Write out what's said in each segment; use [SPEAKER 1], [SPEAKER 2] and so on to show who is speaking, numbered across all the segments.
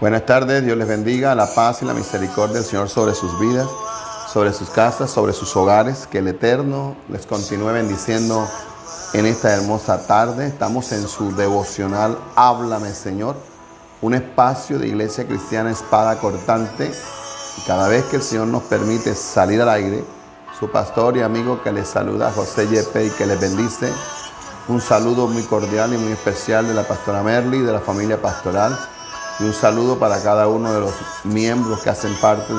[SPEAKER 1] Buenas tardes, Dios les bendiga, la paz y la misericordia del Señor sobre sus vidas, sobre sus casas, sobre sus hogares. Que el Eterno les continúe bendiciendo en esta hermosa tarde. Estamos en su devocional Háblame, Señor, un espacio de Iglesia Cristiana Espada Cortante. Y cada vez que el Señor nos permite salir al aire, su pastor y amigo que les saluda, José Yepes, y que les bendice. Un saludo muy cordial y muy especial de la pastora Merly y de la familia pastoral. Y un saludo para cada uno de los miembros que hacen parte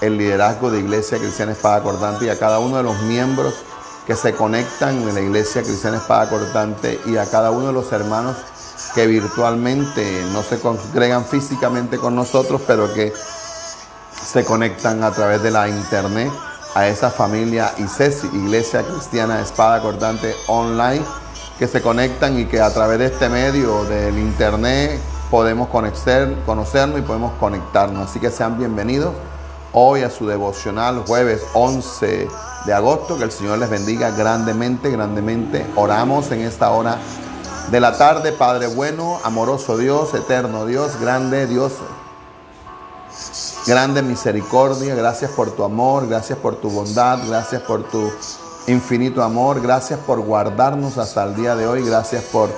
[SPEAKER 1] del liderazgo de Iglesia Cristiana Espada Cortante, y a cada uno de los miembros que se conectan en la Iglesia Cristiana Espada Cortante, y a cada uno de los hermanos que virtualmente no se congregan físicamente con nosotros, pero que se conectan a través de la internet a esa familia ICESI, Iglesia Cristiana Espada Cortante Online, que se conectan y que a través de este medio del internet podemos conocernos y podemos conectarnos. Así que sean bienvenidos hoy a su devocional jueves 11 de agosto. Que el Señor les bendiga grandemente, grandemente. Oramos en esta hora de la tarde. Padre bueno, amoroso Dios, eterno Dios, grande Dios, grande misericordia. Gracias por tu amor, gracias por tu bondad, gracias por tu infinito amor. Gracias por guardarnos hasta el día de hoy. Gracias por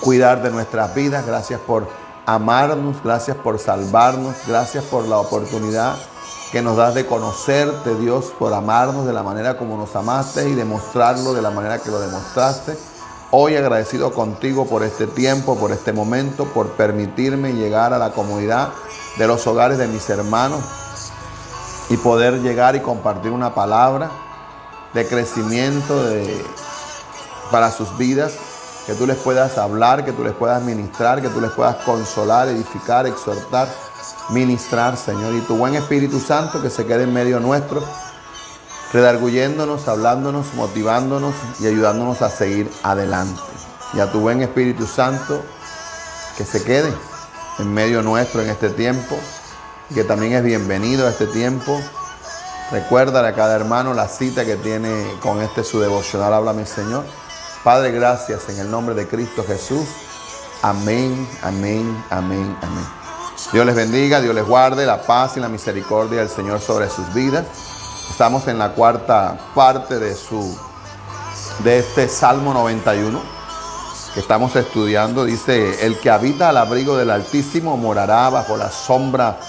[SPEAKER 1] cuidar de nuestras vidas, gracias por amarnos, gracias por salvarnos, gracias por la oportunidad que nos das de conocerte, Dios, por amarnos de la manera como nos amaste y demostrarlo de la manera que lo demostraste. Hoy agradecido contigo por este tiempo, por este momento, por permitirme llegar a la comunidad de los hogares de mis hermanos y poder llegar y compartir una palabra de crecimiento para sus vidas. Que tú les puedas hablar, que tú les puedas ministrar, que tú les puedas consolar, edificar, exhortar, ministrar, Señor. Y tu buen Espíritu Santo que se quede en medio nuestro, redarguyéndonos, hablándonos, motivándonos y ayudándonos a seguir adelante. Y a tu buen Espíritu Santo que se quede en medio nuestro en este tiempo, y que también es bienvenido a este tiempo. Recuérdale a cada hermano la cita que tiene con su devocional Háblame, Señor. Padre, gracias en el nombre de Cristo Jesús. Amén, amén, amén, amén. Dios les bendiga, Dios les guarde, la paz y la misericordia del Señor sobre sus vidas. Estamos en la cuarta parte de este Salmo 91 que estamos estudiando. Dice: el que habita al abrigo del Altísimo morará bajo la sombra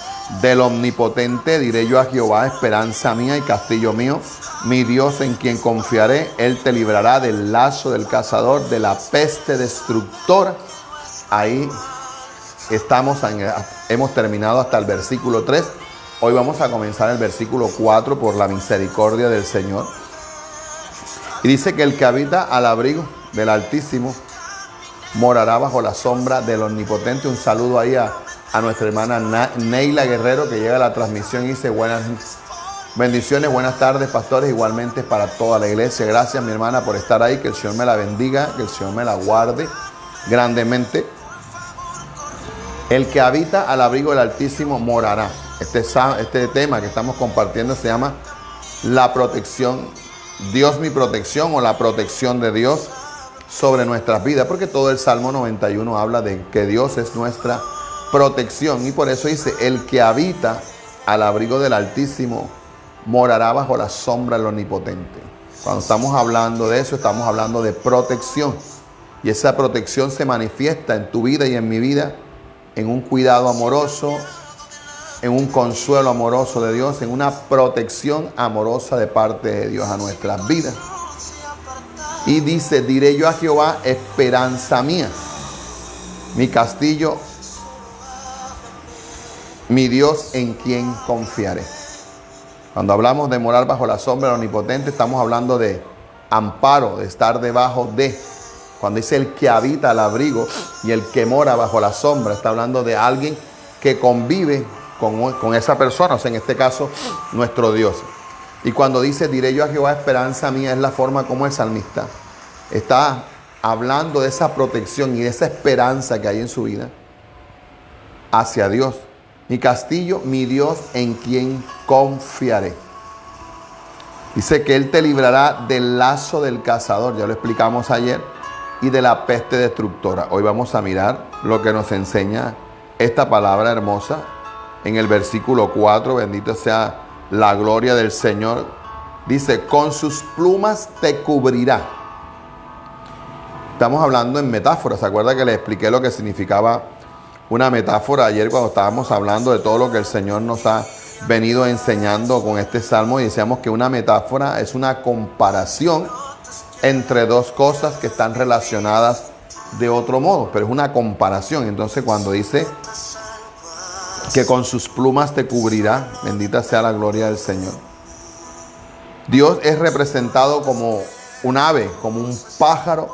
[SPEAKER 1] del Omnipotente. Diré yo a Jehová, esperanza mía y castillo mío, mi Dios en quien confiaré. Él te librará del lazo del cazador, de la peste destructora. Ahí estamos, hemos terminado hasta el versículo 3. Hoy vamos a comenzar el versículo 4 por la misericordia del Señor. Y dice que el que habita al abrigo del Altísimo morará bajo la sombra del Omnipotente. Un saludo ahí a nuestra hermana Neila Guerrero, que llega a la transmisión y dice: buenas bendiciones, buenas tardes, pastores, igualmente para toda la iglesia. Gracias, mi hermana, por estar ahí. Que el Señor me la bendiga, que el Señor me la guarde grandemente. El que habita al abrigo del Altísimo morará. Este tema que estamos compartiendo se llama la protección, Dios mi protección, o la protección de Dios sobre nuestras vidas, porque todo el Salmo 91 habla de que Dios es nuestra protección, y por eso dice: el que habita al abrigo del Altísimo morará bajo la sombra del Omnipotente. Cuando estamos hablando de eso, estamos hablando de protección, y esa protección se manifiesta en tu vida y en mi vida en un cuidado amoroso, en un consuelo amoroso de Dios, en una protección amorosa de parte de Dios a nuestras vidas. Y dice: diré yo a Jehová, esperanza mía, mi castillo, mi Dios en quien confiaré. Cuando hablamos de morar bajo la sombra del Omnipotente, estamos hablando de amparo, de estar debajo de. Cuando dice el que habita al abrigo y el que mora bajo la sombra, está hablando de alguien que convive con esa persona, o sea, en este caso, nuestro Dios. Y cuando dice: diré yo a Jehová, esperanza mía, es la forma como el salmista está hablando de esa protección y de esa esperanza que hay en su vida hacia Dios. Mi castillo, mi Dios en quien confiaré. Dice que Él te librará del lazo del cazador. Ya lo explicamos ayer. y de la peste destructora. Hoy vamos a mirar lo que nos enseña esta palabra hermosa en el versículo 4. Bendito sea la gloria del Señor. Dice, con sus plumas te cubrirá. Estamos hablando en metáforas. ¿Se acuerda que les expliqué lo que significaba una metáfora ayer cuando estábamos hablando de todo lo que el Señor nos ha venido enseñando con este salmo? Y decíamos que una metáfora es una comparación entre dos cosas que están relacionadas de otro modo, pero es una comparación. Entonces cuando dice que con sus plumas te cubrirá, bendita sea la gloria del Señor. Dios es representado como un ave, como un pájaro,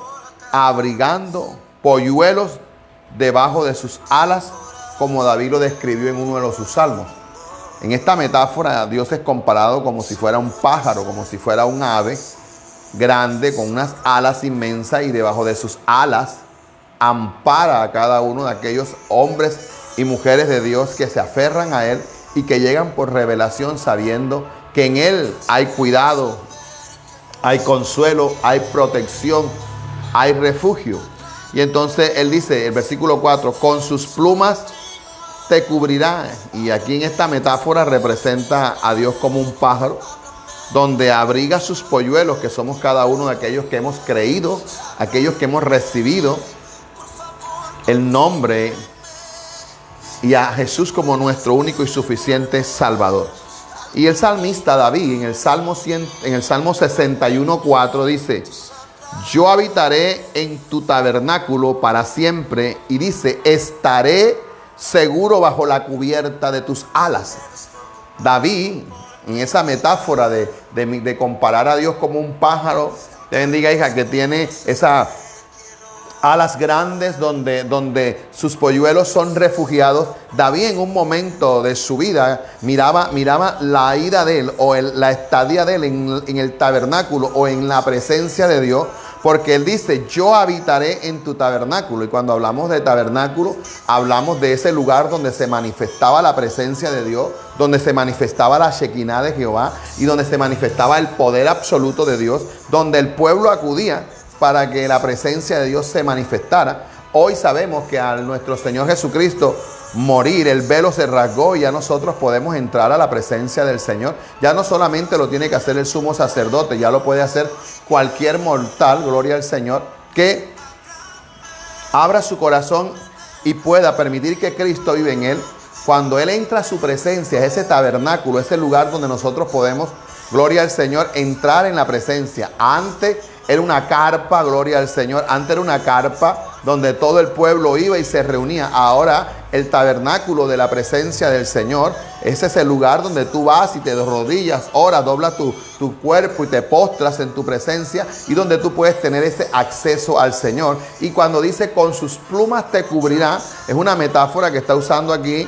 [SPEAKER 1] abrigando polluelos debajo de sus alas, como David lo describió en uno de sus salmos. En esta metáfora, Dios es comparado como si fuera un pájaro, como si fuera un ave grande con unas alas inmensas, y debajo de sus alas ampara a cada uno de aquellos hombres y mujeres de Dios que se aferran a Él y que llegan por revelación sabiendo que en Él hay cuidado, hay consuelo, hay protección, hay refugio. Y entonces Él dice, el versículo 4, con sus plumas te cubrirá. Y aquí en esta metáfora representa a Dios como un pájaro, donde abriga sus polluelos, que somos cada uno de aquellos que hemos creído, aquellos que hemos recibido el nombre y a Jesús como nuestro único y suficiente Salvador. Y el salmista David en el Salmo 61:4 dice, yo habitaré en tu tabernáculo para siempre, y dice, estaré seguro bajo la cubierta de tus alas. David, en esa metáfora de comparar a Dios como un pájaro, te bendiga, hija, que tiene esas alas grandes donde sus polluelos son refugiados. David en un momento de su vida miraba la ida de él o la estadía de él en el tabernáculo o en la presencia de Dios, porque él dice, yo habitaré en tu tabernáculo. Y cuando hablamos de tabernáculo, hablamos de ese lugar donde se manifestaba la presencia de Dios, donde se manifestaba la Shekinah de Jehová y donde se manifestaba el poder absoluto de Dios, donde el pueblo acudía para que la presencia de Dios se manifestara. Hoy sabemos que al nuestro Señor Jesucristo morir, el velo se rasgó y ya nosotros podemos entrar a la presencia del Señor. Ya no solamente lo tiene que hacer el sumo sacerdote, ya lo puede hacer cualquier mortal, gloria al Señor, que abra su corazón y pueda permitir que Cristo vive en él. Cuando Él entra a su presencia, ese tabernáculo, ese lugar donde nosotros podemos, gloria al Señor, entrar en la presencia. Antes era una carpa, gloria al Señor. Antes era una carpa donde todo el pueblo iba y se reunía. Ahora el tabernáculo de la presencia del Señor es ese lugar donde tú vas y te rodillas, oras, doblas tu cuerpo y te postras en tu presencia, y donde tú puedes tener ese acceso al Señor. Y cuando dice con sus plumas te cubrirá, es una metáfora que está usando aquí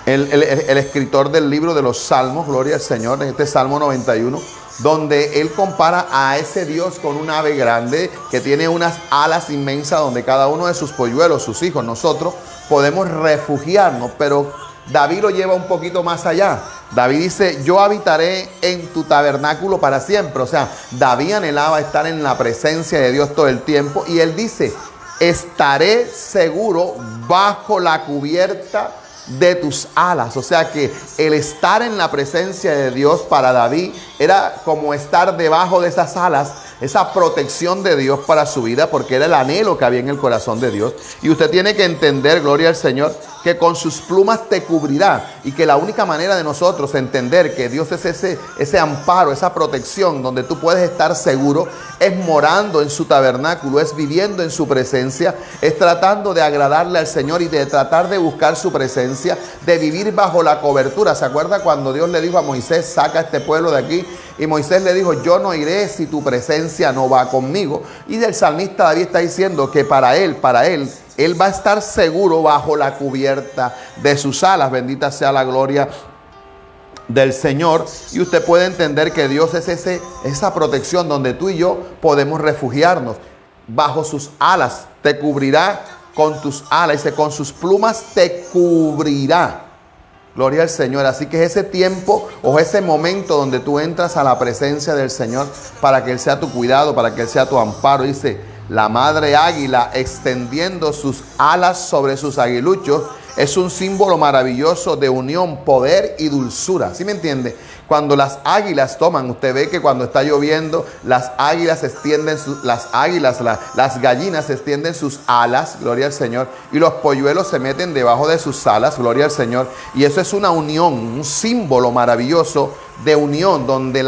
[SPEAKER 1] el escritor del libro de los Salmos, gloria al Señor, en este Salmo 91, donde él compara a ese Dios con un ave grande que tiene unas alas inmensas, donde cada uno de sus polluelos, sus hijos, nosotros podemos refugiarnos. Pero David lo lleva un poquito más allá. David dice, yo habitaré en tu tabernáculo para siempre. O sea, David anhelaba estar en la presencia de Dios todo el tiempo, y él dice, estaré seguro bajo la cubierta de tus alas. O sea que el estar en la presencia de Dios para David era como estar debajo de esas alas, esa protección de Dios para su vida, porque era el anhelo que había en el corazón de Dios. Y usted tiene que entender, gloria al Señor, que con sus plumas te cubrirá, y que la única manera de nosotros entender que Dios es ese amparo, esa protección donde tú puedes estar seguro, es morando en su tabernáculo, es viviendo en su presencia, es tratando de agradarle al Señor y de tratar de buscar su presencia, de vivir bajo la cobertura. ¿Se acuerda cuando Dios le dijo a Moisés, saca a este pueblo de aquí? Y Moisés le dijo, yo no iré si tu presencia no va conmigo. Y el salmista David está diciendo que para él va a estar seguro bajo la cubierta de sus alas. Bendita sea la gloria del Señor. Y usted puede entender que Dios es esa protección donde tú y yo podemos refugiarnos. Bajo sus alas te cubrirá, con tus alas, dice, con sus plumas te cubrirá. Gloria al Señor. Así que es ese tiempo o ese momento donde tú entras a la presencia del Señor para que Él sea tu cuidado, para que Él sea tu amparo. Dice, la madre águila extendiendo sus alas sobre sus aguiluchos es un símbolo maravilloso de unión, poder y dulzura. ¿Sí me entiende? Cuando las águilas toman, usted ve que cuando está lloviendo, las águilas extienden, las gallinas extienden sus alas, gloria al Señor, y los polluelos se meten debajo de sus alas, gloria al Señor. Y eso es una unión, un símbolo maravilloso de unión, donde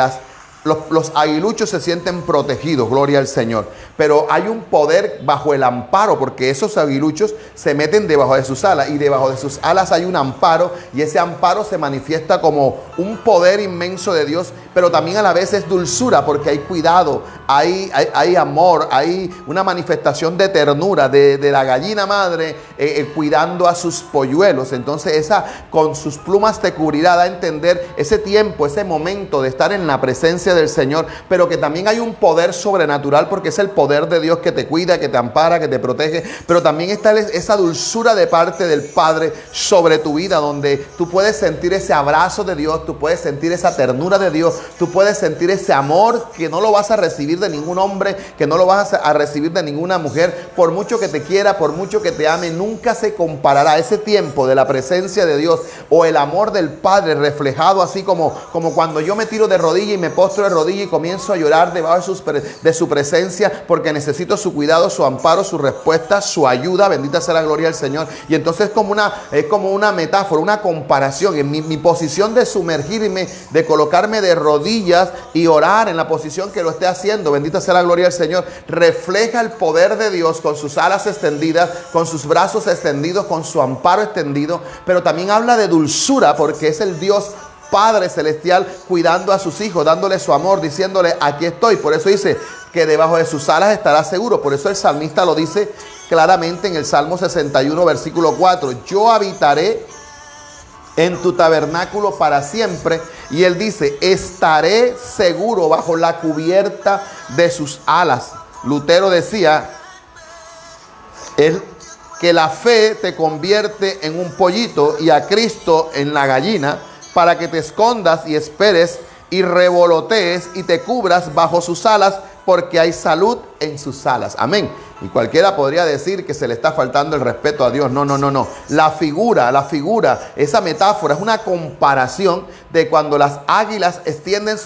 [SPEAKER 1] los aguiluchos se sienten protegidos, gloria al Señor. Pero hay un poder bajo el amparo, porque esos aguiluchos se meten debajo de sus alas, y debajo de sus alas hay un amparo, y ese amparo se manifiesta como un poder inmenso de Dios, pero también a la vez es dulzura, porque hay cuidado, hay amor, hay una manifestación de ternura de la gallina madre cuidando a sus polluelos. Entonces esa con sus plumas te cubrirá, da a entender ese tiempo, ese momento de estar en la presencia del Señor, pero que también hay un poder sobrenatural, porque es el poder de Dios que te cuida, que te ampara, que te protege, pero también está esa dulzura de parte del Padre sobre tu vida, donde tú puedes sentir ese abrazo de Dios, tú puedes sentir esa ternura de Dios, tú puedes sentir ese amor que no lo vas a recibir de ningún hombre, que no lo vas a recibir de ninguna mujer. Por mucho que te quiera, por mucho que te ame, nunca se comparará ese tiempo de la presencia de Dios o el amor del Padre reflejado, así como cuando yo me tiro de rodilla y me postro de rodilla y comienzo a llorar debajo de su presencia, porque necesito su cuidado, su amparo, su respuesta, su ayuda. Bendita sea la gloria del Señor. Y entonces es como una metáfora, una comparación. En mi posición de sumergirme, de colocarme de rodillas y orar en la posición que lo esté haciendo, bendita sea la gloria del Señor, refleja el poder de Dios con sus alas extendidas, con sus brazos extendidos, con su amparo extendido. Pero también habla de dulzura, porque es el Dios Padre Celestial cuidando a sus hijos, dándole su amor, diciéndole, aquí estoy. Por eso dice que debajo de sus alas estará seguro. Por eso el salmista lo dice claramente en el Salmo 61, versículo 4. Yo habitaré en tu tabernáculo para siempre. Y él dice, estaré seguro bajo la cubierta de sus alas. Lutero decía que la fe te convierte en un pollito y a Cristo en la gallina, para que te escondas y esperes y revolotees y te cubras bajo sus alas, porque hay salud en sus alas. Amén. Y cualquiera podría decir que se le está faltando el respeto a Dios. No. La figura, esa metáfora es una comparación de cuando las águilas extienden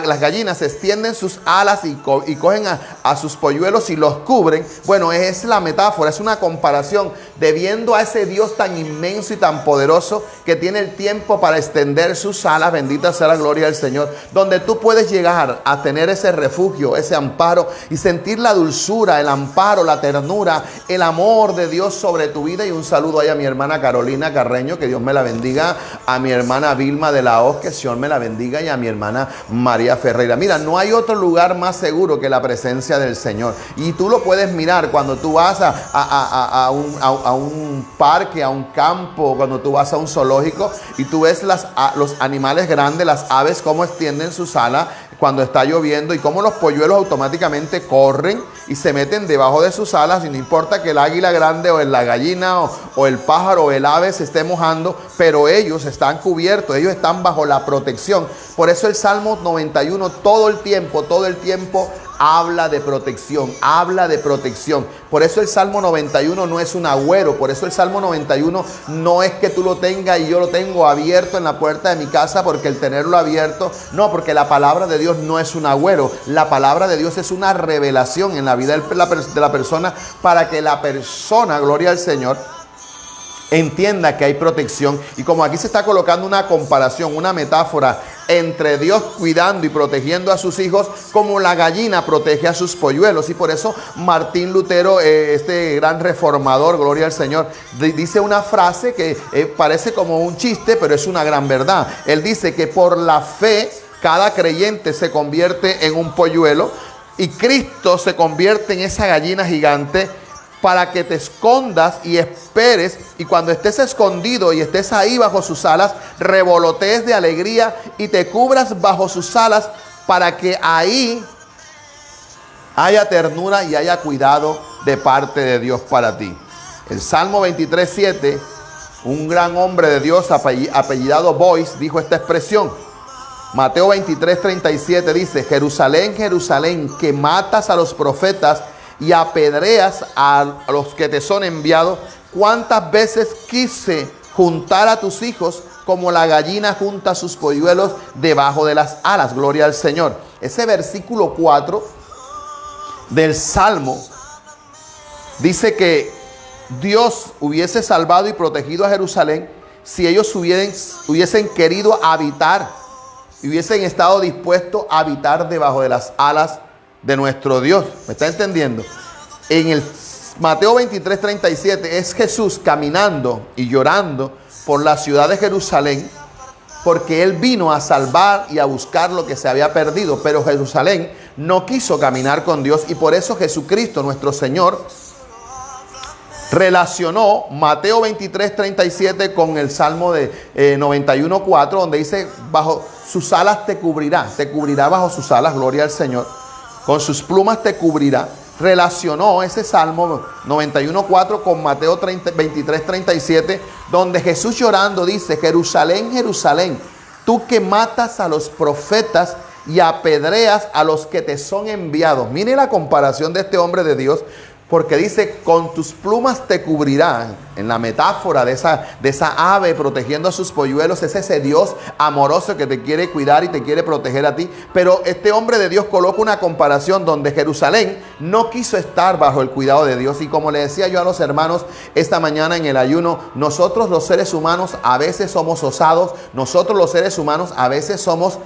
[SPEAKER 1] las gallinas extienden sus alas y cogen a sus polluelos y los cubren. Bueno, es la metáfora, es una comparación de viendo a ese Dios tan inmenso y tan poderoso que tiene el tiempo para extender sus alas, bendita sea la gloria del Señor, donde tú puedes llegar a tener ese refugio, ese amparo y sentir la dulzura, el amparo, la ternura, el amor de Dios sobre tu vida. Y un saludo ahí a mi hermana Carolina Carreño, que Dios me la bendiga, a mi hermana Vilma de la Hoz, que el Señor me la bendiga, y a mi hermana María Ferreira. Mira, no hay otro lugar más seguro que la presencia del Señor. Y tú lo puedes mirar cuando tú vas a un parque, a un campo, cuando tú vas a un zoológico y tú ves los animales grandes, las aves, cómo extienden sus alas cuando está lloviendo y cómo los polluelos automáticamente corren y se meten debajo de sus alas, y no importa que el águila grande o la gallina o el pájaro o el ave se esté mojando, pero ellos están cubiertos, ellos están bajo la protección. Por eso el Salmo 91 todo el tiempo habla de protección, habla de protección. Por eso el Salmo 91 no es un agüero, por eso el Salmo 91 no es que tú lo tengas y yo lo tengo abierto en la puerta de mi casa, porque el tenerlo abierto, no, porque la palabra de Dios no es un agüero. La palabra de Dios es una revelación en la vida de la persona, para que la persona, gloria al Señor, entienda que hay protección. Y como aquí se está colocando una comparación, una metáfora entre Dios cuidando y protegiendo a sus hijos, como la gallina protege a sus polluelos. Y por eso Martín Lutero, este gran reformador, gloria al Señor, dice una frase que parece como un chiste, pero es una gran verdad. Él dice que por la fe cada creyente se convierte en un polluelo y Cristo se convierte en esa gallina gigante, para que te escondas y esperes, y cuando estés escondido y estés ahí bajo sus alas, revolotees de alegría y te cubras bajo sus alas, para que ahí haya ternura y haya cuidado de parte de Dios para ti. El Salmo 23:7 un gran hombre de Dios apellidado Boyce, dijo esta expresión. Mateo 23:37 dice: Jerusalén, Jerusalén, que matas a los profetas y apedreas a los que te son enviados, ¿cuántas veces quise juntar a tus hijos como la gallina junta sus polluelos debajo de las alas? Gloria al Señor. Ese versículo 4 del Salmo dice que Dios hubiese salvado y protegido a Jerusalén si ellos hubiesen querido habitar, hubiesen estado dispuestos a habitar debajo de las alas de nuestro Dios. ¿Me está entendiendo? En el Mateo 23:37 es Jesús caminando y llorando por la ciudad de Jerusalén, porque Él vino a salvar y a buscar lo que se había perdido. Pero Jerusalén no quiso caminar con Dios, y por eso Jesucristo, nuestro Señor, relacionó Mateo 23:37 con el Salmo de 91:4, donde dice: bajo sus alas te cubrirá bajo sus alas, gloria al Señor, con sus plumas te cubrirá. Relacionó ese Salmo 91:4 con Mateo 23:37, donde Jesús llorando dice: Jerusalén, Jerusalén, tú que matas a los profetas y apedreas a los que te son enviados. Mire la comparación de este hombre de Dios, porque dice: con tus plumas te cubrirán. En la metáfora de esa ave protegiendo a sus polluelos, es ese Dios amoroso que te quiere cuidar y te quiere proteger a ti. Pero este hombre de Dios coloca una comparación donde Jerusalén no quiso estar bajo el cuidado de Dios. Y como le decía yo a los hermanos esta mañana en el ayuno, nosotros los seres humanos a veces somos osados, nosotros los seres humanos a veces somos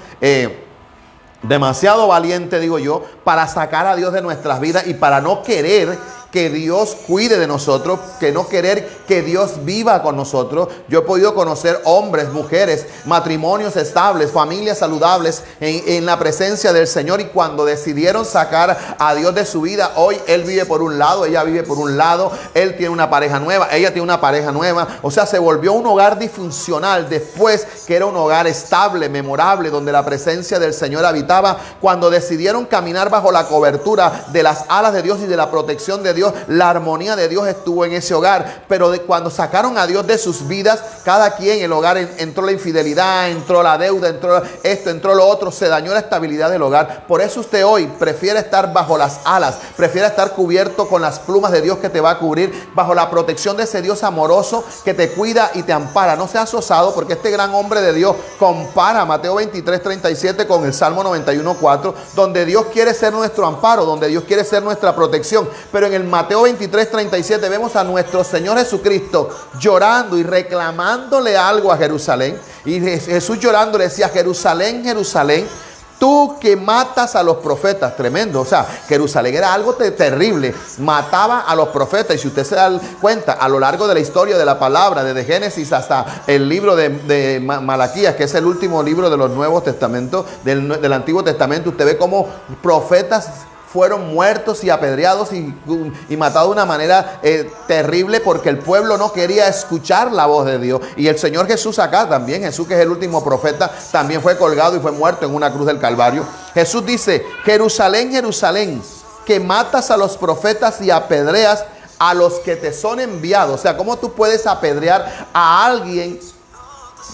[SPEAKER 1] demasiado valiente, digo yo, para sacar a Dios de nuestras vidas y para no querer que Dios cuide de nosotros, que no querer que Dios viva con nosotros. Yo he podido conocer hombres, mujeres, matrimonios estables, familias saludables en la presencia del Señor, y cuando decidieron sacar a Dios de su vida, hoy él vive por un lado, ella vive por un lado, él tiene una pareja nueva, ella tiene una pareja nueva. O sea, se volvió un hogar disfuncional después que era un hogar estable, memorable, donde la presencia del Señor habitaba. Cuando decidieron caminar bajo la cobertura de las alas de Dios y de la protección de Dios, la armonía de Dios estuvo en ese hogar. Pero cuando sacaron a Dios de sus vidas, cada quien en el hogar entró la infidelidad, entró la deuda, entró esto, entró lo otro, se dañó la estabilidad del hogar. Por eso usted hoy prefiere estar bajo las alas, prefiere estar cubierto con las plumas de Dios que te va a cubrir, bajo la protección de ese Dios amoroso que te cuida y te ampara. No seas osado, porque este gran hombre de Dios compara Mateo 23:37 con el Salmo 91:4, donde Dios quiere ser nuestro amparo, donde Dios quiere ser nuestra protección. Pero en el Mateo 23:37 vemos a nuestro Señor Jesucristo llorando y reclamándole algo a Jerusalén. Y Jesús llorando le decía: Jerusalén, Jerusalén, tú que matas a los profetas. Tremendo. O sea, Jerusalén era algo terrible. Mataba a los profetas. Y si usted se da cuenta, a lo largo de la historia de la palabra, desde Génesis hasta el libro de Malaquías, que es el último libro de los Nuevos Testamentos, del Antiguo Testamento, usted ve cómo profetas fueron muertos y apedreados y matados de una manera terrible, porque el pueblo no quería escuchar la voz de Dios. Y el Señor Jesús acá también, Jesús, que es el último profeta, también fue colgado y fue muerto en una cruz del Calvario. Jesús dice: Jerusalén, Jerusalén, que matas a los profetas y apedreas a los que te son enviados. O sea, ¿cómo tú puedes apedrear a alguien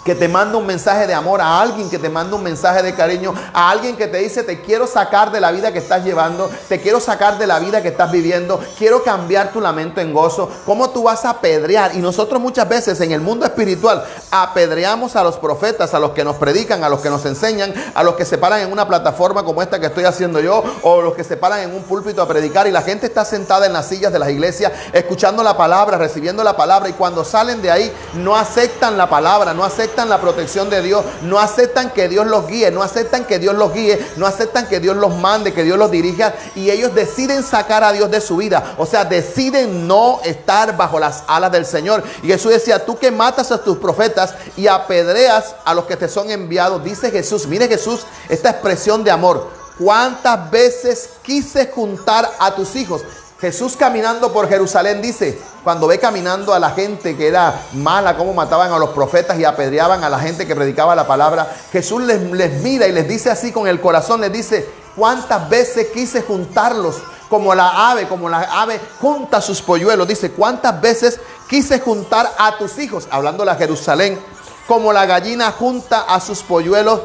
[SPEAKER 1] que te manda un mensaje de amor, a alguien que te manda un mensaje de cariño, a alguien que te dice: te quiero sacar de la vida que estás llevando, te quiero sacar de la vida que estás viviendo, quiero cambiar tu lamento en gozo? ¿Cómo tú vas a apedrear? Y nosotros muchas veces en el mundo espiritual apedreamos a los profetas, a los que nos predican, a los que nos enseñan, a los que se paran en una plataforma como esta que estoy haciendo yo, o los que se paran en un púlpito a predicar, y la gente está sentada en las sillas de las iglesias escuchando la palabra, recibiendo la palabra, y cuando salen de ahí no aceptan la palabra, no aceptan la protección de Dios, no aceptan que Dios los guíe, no aceptan que Dios los guíe, no aceptan que Dios los mande, que Dios los dirija, y ellos deciden sacar a Dios de su vida. O sea, deciden no estar bajo las alas del Señor. Y Jesús decía: tú que matas a tus profetas y apedreas a los que te son enviados. Dice Jesús, mire Jesús, esta expresión de amor: ¿cuántas veces quise juntar a tus hijos? Jesús caminando por Jerusalén dice, cuando ve caminando a la gente que era mala, cómo mataban a los profetas y apedreaban a la gente que predicaba la palabra, Jesús les mira y les dice así con el corazón, les dice: ¿cuántas veces quise juntarlos? como la ave junta sus polluelos. Dice, ¿cuántas veces quise juntar a tus hijos? Hablándole a Jerusalén, como la gallina junta a sus polluelos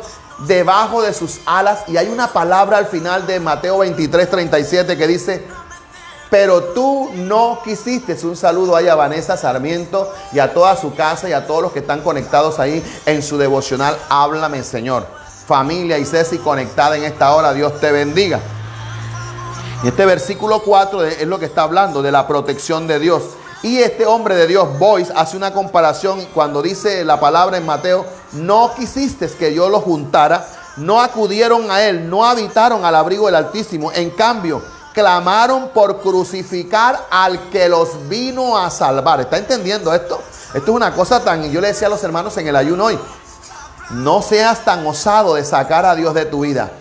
[SPEAKER 1] debajo de sus alas. Y hay una palabra al final de Mateo 23:37 que dice, pero tú no quisiste. Un saludo ahí a Vanessa Sarmiento y a toda su casa y a todos los que están conectados ahí en su devocional Háblame, Señor. Familia y Ceci conectada en esta hora, Dios te bendiga. Y este versículo 4 es lo que está hablando de la protección de Dios. Y este hombre de Dios, Boyce, hace una comparación cuando dice la palabra en Mateo, no quisiste que yo lo juntara, no acudieron a él, no habitaron al abrigo del Altísimo. En cambio, clamaron por crucificar al que los vino a salvar. ¿Está entendiendo esto? Esto es una cosa tan... Yo le decía a los hermanos en el ayuno hoy, no seas tan osado de sacar a Dios de tu vida.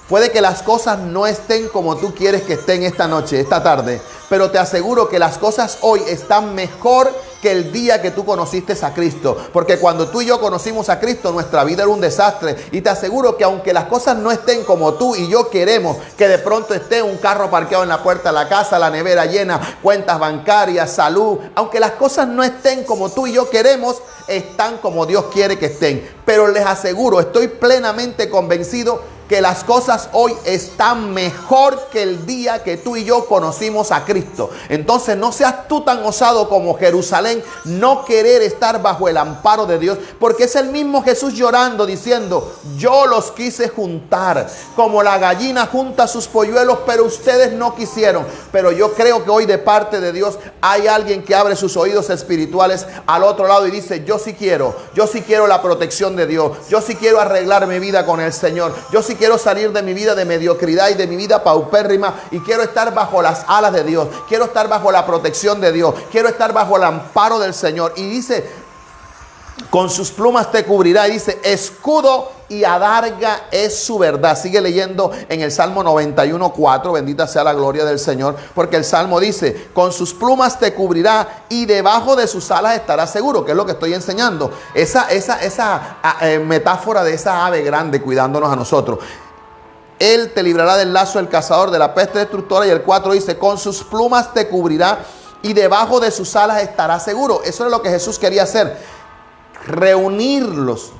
[SPEAKER 1] Puede que las cosas no estén como tú quieres que estén esta noche, esta tarde, pero te aseguro que las cosas hoy están mejor que el día que tú conociste a Cristo. Porque cuando tú y yo conocimos a Cristo, nuestra vida era un desastre. Y te aseguro que aunque las cosas no estén como tú y yo queremos, que de pronto esté un carro parqueado en la puerta de la casa, la nevera llena, cuentas bancarias, salud, aunque las cosas no estén como tú y yo queremos, están como Dios quiere que estén. Pero les aseguro, estoy plenamente convencido que las cosas hoy están mejor que el día que tú y yo conocimos a Cristo. Entonces no seas tú tan osado como Jerusalén, no querer estar bajo el amparo de Dios, porque es el mismo Jesús llorando diciendo, yo los quise juntar, como la gallina junta sus polluelos, pero ustedes no quisieron. Pero yo creo que hoy de parte de Dios hay alguien que abre sus oídos espirituales al otro lado y dice, yo sí quiero la protección de Dios, yo sí quiero arreglar mi vida con el Señor, yo sí quiero salir de mi vida de mediocridad y de mi vida paupérrima y quiero estar bajo las alas de Dios, quiero estar bajo la protección de Dios, quiero estar bajo el amparo del Señor. Y dice, con sus plumas te cubrirá, y dice, escudo y adarga es su verdad. Sigue leyendo en el Salmo 91:4, bendita sea la gloria del Señor, porque el Salmo dice, con sus plumas te cubrirá y debajo de sus alas estarás seguro, que es lo que estoy enseñando. Esa metáfora de esa ave grande cuidándonos a nosotros. Él te librará del lazo del cazador, de la peste destructora. Y el 4 dice, con sus plumas te cubrirá y debajo de sus alas estarás seguro. Eso es lo que Jesús quería hacer, reunirlos,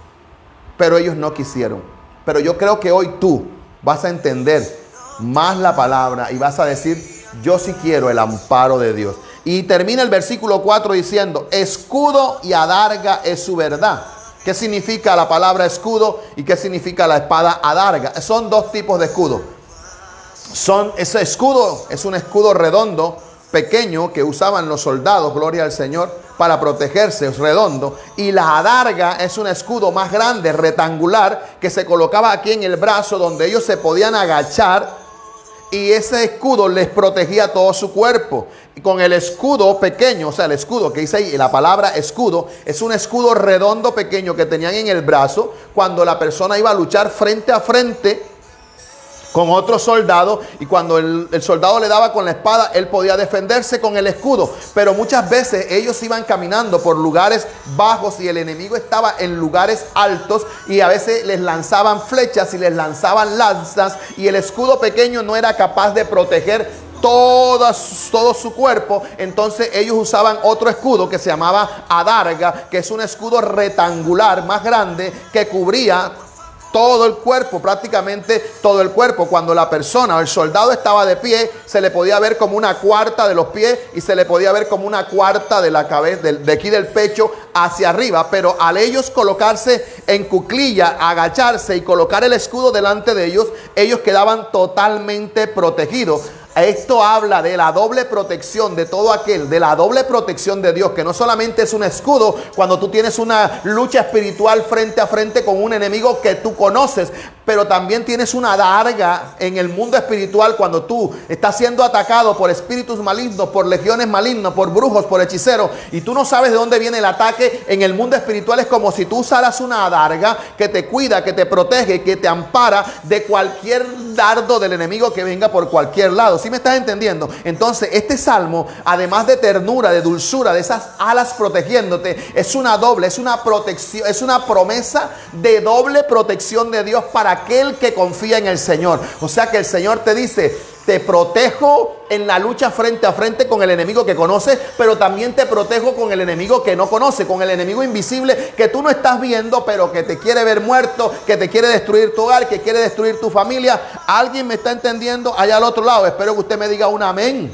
[SPEAKER 1] pero ellos no quisieron. Pero yo creo que hoy tú vas a entender más la palabra y vas a decir, yo sí quiero el amparo de Dios. Y termina el versículo 4 diciendo, escudo y adarga es su verdad. ¿Qué significa la palabra escudo y qué significa la espada adarga? Son dos tipos de escudo. Ese escudo es un escudo redondo, pequeño, que usaban los soldados, gloria al Señor, para protegerse, es redondo. Y la adarga es un escudo más grande, rectangular, que se colocaba aquí en el brazo, donde ellos se podían agachar, y ese escudo les protegía todo su cuerpo. Y con el escudo pequeño, o sea, el escudo que dice ahí, la palabra escudo, es un escudo redondo pequeño que tenían en el brazo cuando la persona iba a luchar frente a frente con otro soldado, y cuando el soldado le daba con la espada, él podía defenderse con el escudo. Pero muchas veces ellos iban caminando por lugares bajos y el enemigo estaba en lugares altos, y a veces les lanzaban flechas y les lanzaban lanzas, y el escudo pequeño no era capaz de proteger todo su cuerpo. Entonces ellos usaban otro escudo que se llamaba adarga, que es un escudo rectangular más grande que cubría todo el cuerpo, prácticamente todo el cuerpo. Cuando la persona o el soldado estaba de pie, se le podía ver como una cuarta de los pies y se le podía ver como una cuarta de la cabeza, de aquí del pecho hacia arriba. Pero al ellos colocarse en cuclilla, agacharse y colocar el escudo delante de ellos, ellos quedaban totalmente protegidos. Esto habla de la doble protección de todo aquel, de la doble protección de Dios, que no solamente es un escudo cuando tú tienes una lucha espiritual frente a frente con un enemigo que tú conoces, pero también tienes una adarga en el mundo espiritual cuando tú estás siendo atacado por espíritus malignos, por legiones malignas, por brujos, por hechiceros, y tú no sabes de dónde viene el ataque. En el mundo espiritual es como si tú usaras una adarga que te cuida, que te protege, que te ampara de cualquier dardo del enemigo que venga por cualquier lado. ¿Sí me estás entendiendo? Entonces este salmo, además de ternura, de dulzura, de esas alas protegiéndote, es una doble, es una protección, es una promesa de doble protección de Dios para aquel que confía en el Señor. O sea que el Señor te dice, Te protejo en la lucha frente a frente con el enemigo que conoces, pero también te protejo con el enemigo que no conoce, con el enemigo invisible que tú no estás viendo, pero que te quiere ver muerto, que te quiere destruir tu hogar, que quiere destruir tu familia. ¿Alguien me está entendiendo allá al otro lado? Espero que usted me diga un amén.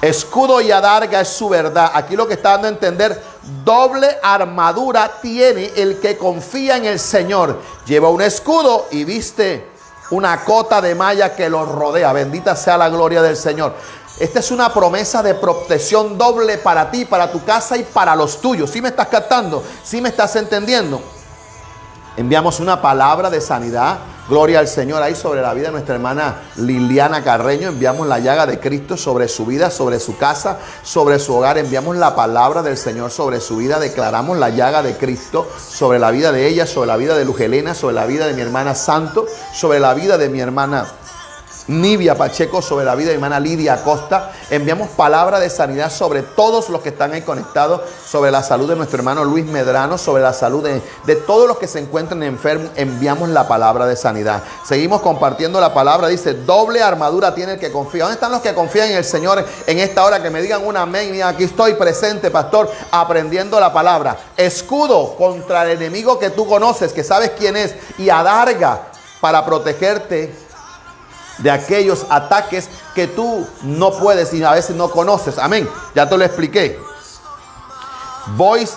[SPEAKER 1] Escudo y adarga es su verdad. Aquí lo que está dando a entender, doble armadura tiene el que confía en el Señor. Lleva un escudo y viste una cota de malla que lo rodea. Bendita sea la gloria del Señor. Esta es una promesa de protección doble para ti, para tu casa y para los tuyos. ¿Sí me estás captando? ¿Sí me estás entendiendo? Enviamos una palabra de sanidad. Gloria al Señor ahí sobre la vida de nuestra hermana Liliana Carreño. Enviamos la llaga de Cristo sobre su vida, sobre su casa, sobre su hogar. Enviamos la palabra del Señor sobre su vida. Declaramos la llaga de Cristo sobre la vida de ella, sobre la vida de Luz Helena, sobre la vida de mi hermana Santo, sobre la vida de mi hermana Nivia Pacheco, sobre la vida de mi hermana Lidia Acosta. Enviamos palabra de sanidad sobre todos los que están ahí conectados, sobre la salud de nuestro hermano Luis Medrano, sobre la salud de todos los que se encuentran enfermos. Enviamos la palabra de sanidad. Seguimos compartiendo la palabra. Dice, doble armadura tiene el que confía. ¿Dónde están los que confían en el Señor en esta hora? Que me digan un amén. Y aquí estoy presente, pastor, aprendiendo la palabra. Escudo contra el enemigo que tú conoces, que sabes quién es, y adarga para protegerte de aquellos ataques que tú no puedes y a veces no conoces. Amén. Ya te lo expliqué. Boyce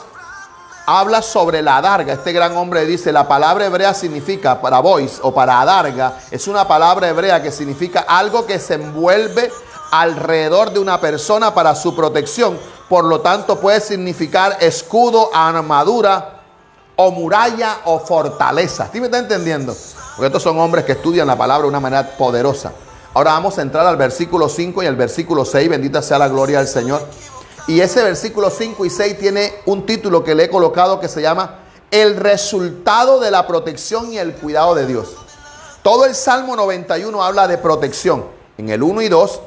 [SPEAKER 1] habla sobre la adarga. Este gran hombre dice, la palabra hebrea significa, para Boyce o para adarga, es una palabra hebrea que significa algo que se envuelve alrededor de una persona para su protección. Por lo tanto, puede significar escudo, armadura o muralla o fortaleza. ¿Sí me está entendiendo? Porque estos son hombres que estudian la palabra de una manera poderosa. Ahora vamos a entrar al versículo 5 y al versículo 6. Bendita sea la gloria del Señor. Y ese versículo 5 y 6 tiene un título que le he colocado que se llama El resultado de la protección y el cuidado de Dios. Todo el Salmo 91 habla de protección. En el 1 y 2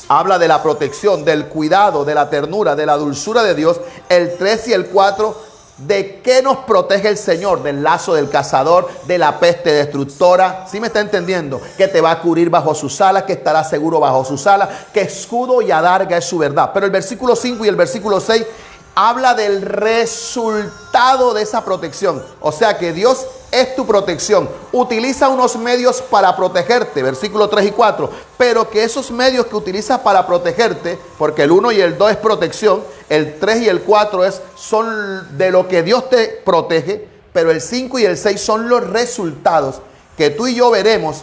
[SPEAKER 1] habla de la protección, del cuidado, de la ternura, de la dulzura de Dios. El 3 y el 4, ¿de qué nos protege el Señor? Del lazo del cazador, de la peste destructora. ¿Sí me está entendiendo? Que te va a cubrir bajo sus alas, que estará seguro bajo sus alas, que escudo y adarga es su verdad. Pero el versículo 5 y el versículo 6 habla del resultado de esa protección. O sea que Dios es tu protección. Utiliza unos medios para protegerte, versículo 3 y 4. Pero que esos medios que utiliza para protegerte, porque el 1 y el 2 es protección, el 3 y el 4 son de lo que Dios te protege, pero el 5 y el 6 son los resultados que tú y yo veremos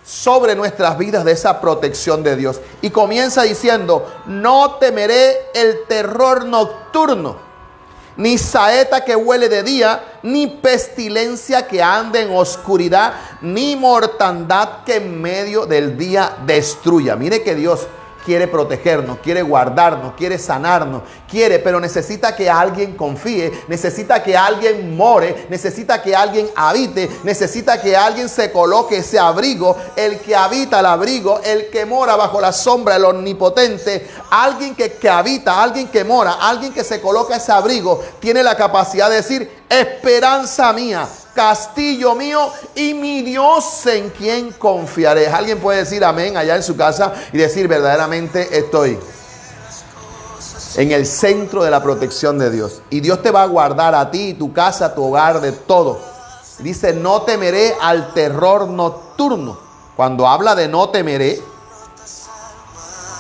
[SPEAKER 1] sobre nuestras vidas de esa protección de Dios. Y comienza diciendo, no temeré el terror nocturno, ni saeta que huele de día, ni pestilencia que ande en oscuridad, ni mortandad que en medio del día destruya. Mire que Dios quiere protegernos, quiere guardarnos, quiere sanarnos, pero necesita que alguien confíe, necesita que alguien more, necesita que alguien habite, necesita que alguien se coloque ese abrigo, el que habita el abrigo, el que mora bajo la sombra del Omnipotente, alguien que habita, alguien que mora, alguien que se coloca ese abrigo, tiene la capacidad de decir, esperanza mía, castillo mío y mi Dios en quien confiaré. Alguien puede decir amén allá en su casa y decir, verdaderamente estoy en el centro de la protección de Dios. Y Dios te va a guardar a ti, tu casa, tu hogar, de todo. Dice, no temeré al terror nocturno. Cuando habla de no temeré,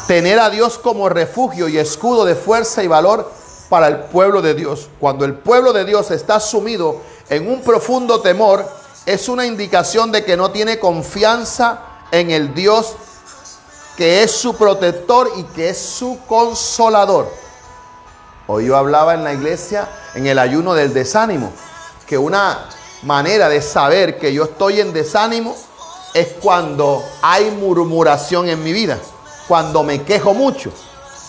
[SPEAKER 1] tener a Dios como refugio y escudo de fuerza y valor para el pueblo de Dios. Cuando el pueblo de Dios está sumido en un profundo temor, es una indicación de que no tiene confianza en el Dios que es su protector y que es su consolador. Hoy yo hablaba en la iglesia en el ayuno del desánimo, que una manera de saber que yo estoy en desánimo es cuando hay murmuración en mi vida, cuando me quejo mucho.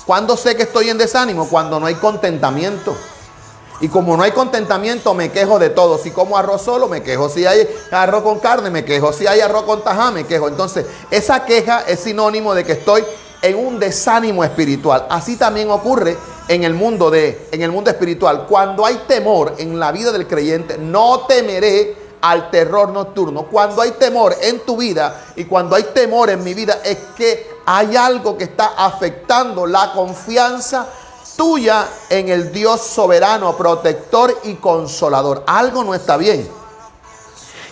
[SPEAKER 1] ¿Cuándo sé que estoy en desánimo? Cuando no hay contentamiento. Y como no hay contentamiento, me quejo de todo. Si como arroz solo, me quejo. Si hay arroz con carne, me quejo. Si hay arroz con tajá, me quejo. Entonces, esa queja es sinónimo de que estoy en un desánimo espiritual. Así también ocurre en el mundo espiritual. Cuando hay temor en la vida del creyente, no temeré al terror nocturno. Cuando hay temor en tu vida y cuando hay temor en mi vida, es que hay algo que está afectando la confianza tuya en el Dios soberano, protector y consolador. Algo no está bien.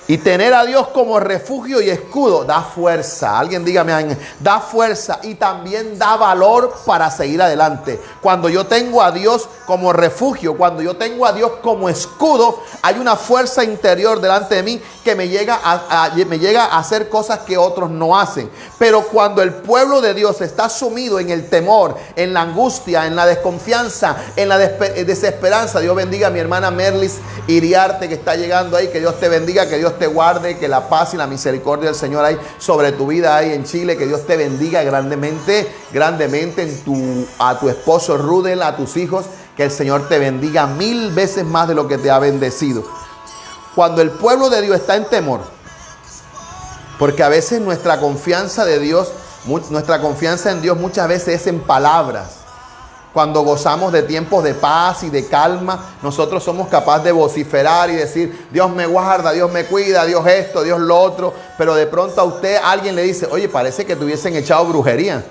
[SPEAKER 1] Y tener a Dios como refugio y escudo da fuerza. Alguien dígame, da fuerza y también da valor para seguir adelante. Cuando yo tengo a Dios como refugio, cuando yo tengo a Dios como escudo, hay una fuerza interior delante de mí que me llega a hacer cosas que otros no hacen. Pero cuando el pueblo de Dios está sumido en el temor, en la angustia, en la desconfianza, en la desesperanza, Dios bendiga a mi hermana Merlis Iriarte que está llegando ahí, que Dios te bendiga, que Dios te guarde, que la paz y la misericordia del Señor hay sobre tu vida ahí en Chile, que Dios te bendiga grandemente a tu esposo Rudel, a tus hijos, que el Señor te bendiga 1000 veces más de lo que te ha bendecido. Cuando el pueblo de Dios está en temor, porque a veces nuestra confianza en Dios muchas veces es en palabras. Cuando gozamos de tiempos de paz y de calma, nosotros somos capaces de vociferar y decir, Dios me guarda, Dios me cuida, Dios esto, Dios lo otro. Pero de pronto a usted alguien le dice, oye, parece que te hubiesen echado brujería.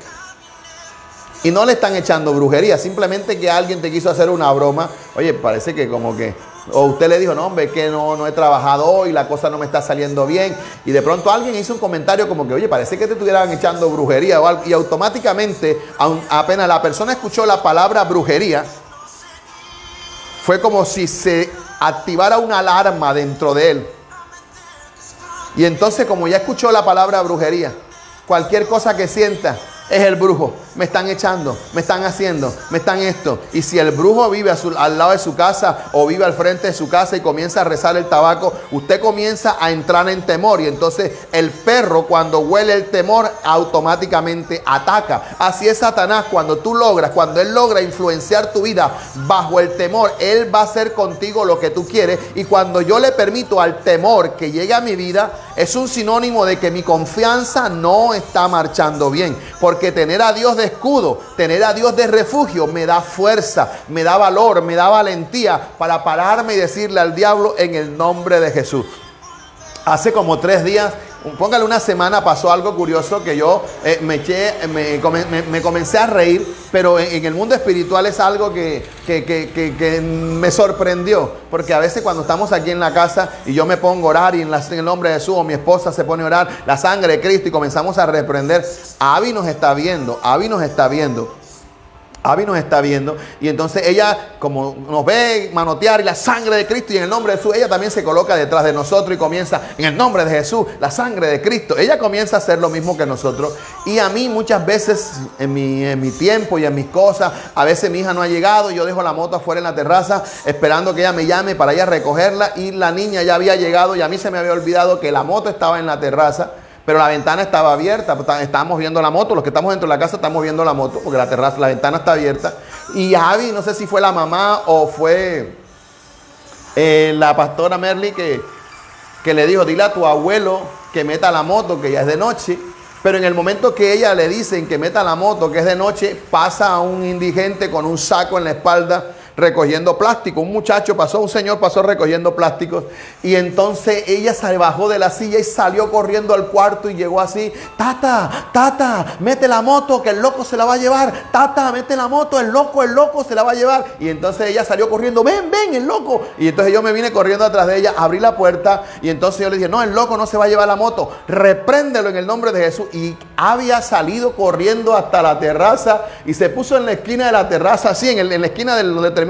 [SPEAKER 1] Y no le están echando brujería, simplemente que alguien te quiso hacer una broma. Oye, parece que como que... O usted le dijo, no, hombre, que no he trabajado hoy, la cosa no me está saliendo bien. Y de pronto alguien hizo un comentario como que, oye, parece que te estuvieran echando brujería o algo. Y automáticamente, apenas la persona escuchó la palabra brujería, fue como si se activara una alarma dentro de él. Y entonces, como ya escuchó la palabra brujería, cualquier cosa que sienta, es el brujo, me están echando, me están haciendo, me están esto. Y si el brujo vive al lado de su casa o vive al frente de su casa y comienza a rezar el tabaco, usted comienza a entrar en temor. Y entonces el perro, cuando huele el temor, automáticamente ataca. Así es Satanás, cuando él logra influenciar tu vida bajo el temor, él va a hacer contigo lo que tú quieres. Y cuando yo le permito al temor que llegue a mi vida, es un sinónimo de que mi confianza no está marchando bien. Porque tener a Dios de escudo, tener a Dios de refugio me da fuerza, me da valor, me da valentía para pararme y decirle al diablo en el nombre de Jesús. Hace como 3 días, póngale una semana, pasó algo curioso que yo me comencé a reír, pero en el mundo espiritual es algo que me sorprendió, porque a veces cuando estamos aquí en la casa y yo me pongo a orar y en el nombre de Jesús, o mi esposa se pone a orar, la sangre de Cristo, y comenzamos a reprender, Abby nos está viendo, y entonces ella, como nos ve manotear y la sangre de Cristo y en el nombre de Jesús, ella también se coloca detrás de nosotros y comienza en el nombre de Jesús, la sangre de Cristo. Ella comienza a hacer lo mismo que nosotros. Y a mí muchas veces en mi tiempo y en mis cosas, a veces mi hija no ha llegado, yo dejo la moto afuera en la terraza esperando que ella me llame para ir a recogerla, y la niña ya había llegado y a mí se me había olvidado que la moto estaba en la terraza. Pero la ventana estaba abierta, estábamos viendo la moto, los que estamos dentro de la casa estamos viendo la moto, porque la ventana está abierta. Y Abby, no sé si fue la mamá o fue la pastora Merly que le dijo, dile a tu abuelo que meta la moto, que ya es de noche. Pero en el momento que ella le dicen que meta la moto, que es de noche, pasa a un indigente con un saco en la espalda recogiendo plástico. Un señor pasó recogiendo plásticos, y entonces ella se bajó de la silla y salió corriendo al cuarto y llegó así, tata, mete la moto que el loco se la va a llevar, tata, mete la moto, el loco se la va a llevar. Y entonces ella salió corriendo, ven, el loco. Y entonces yo me vine corriendo atrás de ella, abrí la puerta, y entonces yo le dije, no, el loco no se va a llevar la moto, repréndelo en el nombre de Jesús. Y había salido corriendo hasta la terraza y se puso en la esquina de la terraza, así en la esquina de donde termina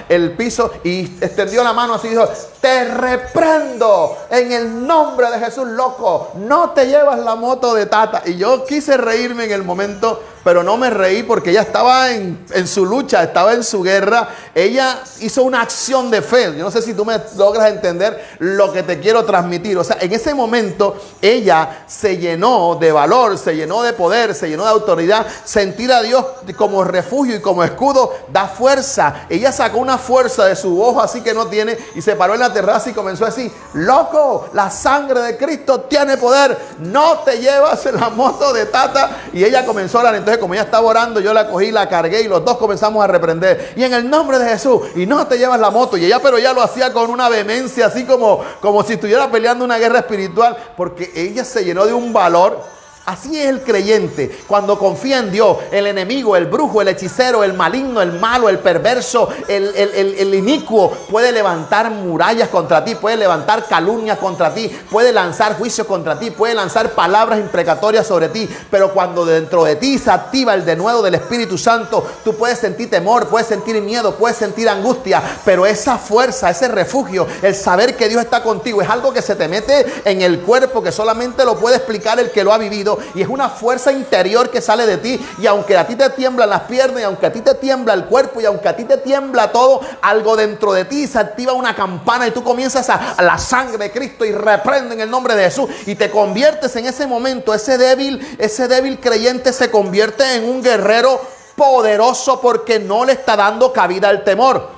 [SPEAKER 1] el piso, y extendió la mano así y dijo, te reprendo en el nombre de Jesús, loco, no te llevas la moto de tata. Y yo quise reírme en el momento, pero no me reí porque ella estaba en su lucha, estaba en su guerra. Ella hizo una acción de fe. Yo no sé si tú me logras entender lo que te quiero transmitir. O sea, en ese momento ella se llenó de valor, se llenó de poder, se llenó de autoridad. Sentir a Dios como refugio y como escudo da fuerza. Ella sacó una fuerza de su ojo así que no tiene, y se paró en la terraza y comenzó a decir, loco, la sangre de Cristo tiene poder, no te llevas la moto de tata. Y ella comenzó a orar. Entonces entonces como ella estaba orando, yo la cogí, la cargué y los dos comenzamos a reprender. Y en el nombre de Jesús, y no te llevas la moto. Y ella, pero ella lo hacía con una vehemencia, así como si estuviera peleando una guerra espiritual, porque ella se llenó de un valor. Así es el creyente, cuando confía en Dios. El enemigo, el brujo, el hechicero, el maligno, el malo, el perverso, el inicuo puede levantar murallas contra ti, puede levantar calumnias contra ti, puede lanzar juicios contra ti, puede lanzar palabras imprecatorias sobre ti. Pero cuando dentro de ti se activa el denuedo del Espíritu Santo, tú puedes sentir temor, puedes sentir miedo, puedes sentir angustia, pero esa fuerza, ese refugio, el saber que Dios está contigo, es algo que se te mete en el cuerpo, que solamente lo puede explicar el que lo ha vivido. Y es una fuerza interior que sale de ti. Y aunque a ti te tiemblan las piernas, y aunque a ti te tiembla el cuerpo, y aunque a ti te tiembla todo, algo dentro de ti se activa una campana y tú comienzas a la sangre de Cristo y reprende en el nombre de Jesús. Y te conviertes en ese momento, ese débil creyente se convierte en un guerrero poderoso, porque no le está dando cabida al temor.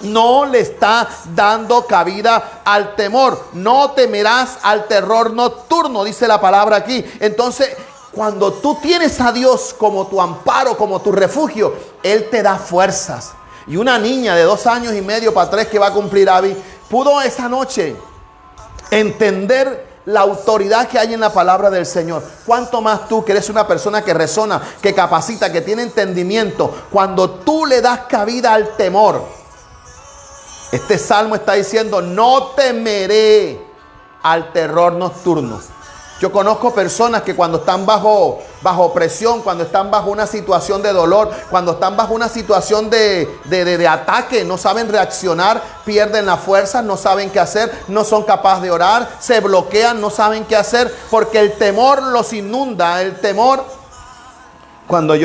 [SPEAKER 1] No le está dando cabida al temor. No temerás al terror nocturno, dice la palabra aquí. Entonces, cuando tú tienes a Dios como tu amparo, como tu refugio, Él te da fuerzas. Y una niña de 2 años y medio para 3 que va a cumplir Abby, pudo esa noche entender la autoridad que hay en la palabra del Señor. Cuánto más tú, que eres una persona que razona, que capacita, que tiene entendimiento, cuando tú le das cabida al temor. Este salmo está diciendo: no temeré al terror nocturno. Yo conozco personas que cuando están bajo presión, cuando están bajo una situación de dolor, cuando están bajo una situación de ataque, no saben reaccionar, pierden la fuerza, no saben qué hacer, no son capaces de orar, se bloquean, no saben qué hacer, porque el temor los inunda. El temor, cuando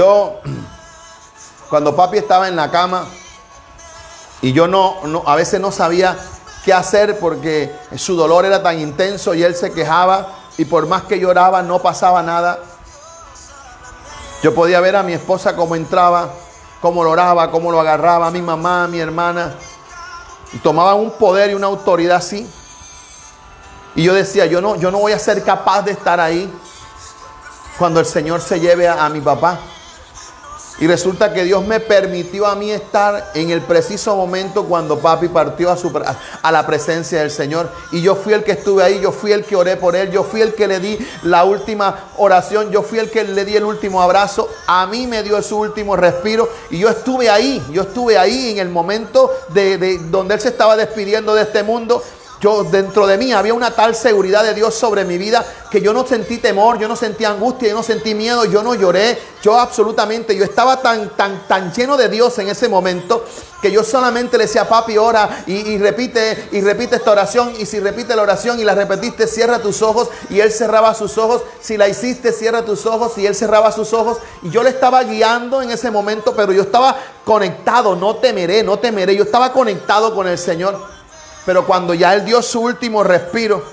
[SPEAKER 1] papi estaba en la cama, y yo a veces no sabía qué hacer, porque su dolor era tan intenso y él se quejaba, y por más que lloraba no pasaba nada. Yo podía ver a mi esposa cómo entraba, cómo lo oraba, cómo lo agarraba, a mi mamá, a mi hermana, y tomaban un poder y una autoridad así. Y yo decía, yo no voy a ser capaz de estar ahí cuando el Señor se lleve a mi papá. Y resulta que Dios me permitió a mí estar en el preciso momento cuando papi partió a la presencia del Señor. Y yo fui el que estuve ahí, yo fui el que oré por él, yo fui el que le di la última oración, yo fui el que le di el último abrazo. A mí me dio su último respiro y yo estuve ahí en el momento de donde él se estaba despidiendo de este mundo. Yo, dentro de mí había una tal seguridad de Dios sobre mi vida que yo no sentí temor, yo no sentí angustia, yo no sentí miedo, yo no lloré, yo estaba tan lleno de Dios en ese momento que yo solamente le decía: papi, ora y repite esta oración, y si repite la oración y la repetiste, cierra tus ojos, y él cerraba sus ojos, si la hiciste, cierra tus ojos, y él cerraba sus ojos, y yo le estaba guiando en ese momento, pero yo estaba conectado. No temeré, yo estaba conectado con el Señor. Pero cuando ya él dio su último respiro,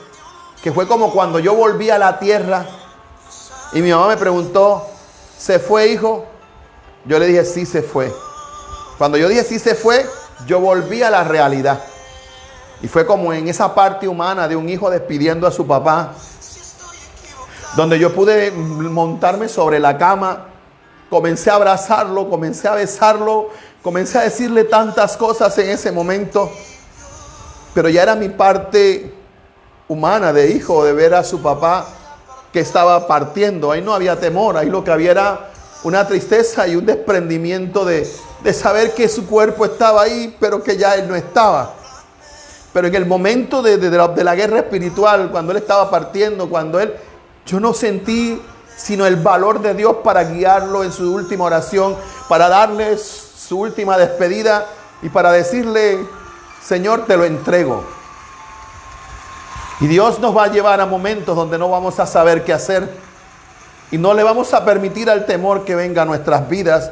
[SPEAKER 1] que fue como cuando yo volví a la tierra, y mi mamá me preguntó: ¿se fue, hijo? Yo le dije: sí, se fue. Cuando yo dije sí se fue, yo volví a la realidad. Y fue como en esa parte humana de un hijo despidiendo a su papá, donde yo pude montarme sobre la cama, comencé a abrazarlo, comencé a besarlo, comencé a decirle tantas cosas en ese momento. Pero ya era mi parte humana de hijo, de ver a su papá que estaba partiendo. Ahí no había temor, ahí lo que había era una tristeza y un desprendimiento de saber que su cuerpo estaba ahí, pero que ya él no estaba. Pero en el momento de la guerra espiritual, cuando él estaba partiendo, yo no sentí sino el valor de Dios para guiarlo en su última oración, para darle su última despedida y para decirle: Señor, te lo entrego. Y Dios nos va a llevar a momentos donde no vamos a saber qué hacer, y no le vamos a permitir al temor que venga a nuestras vidas,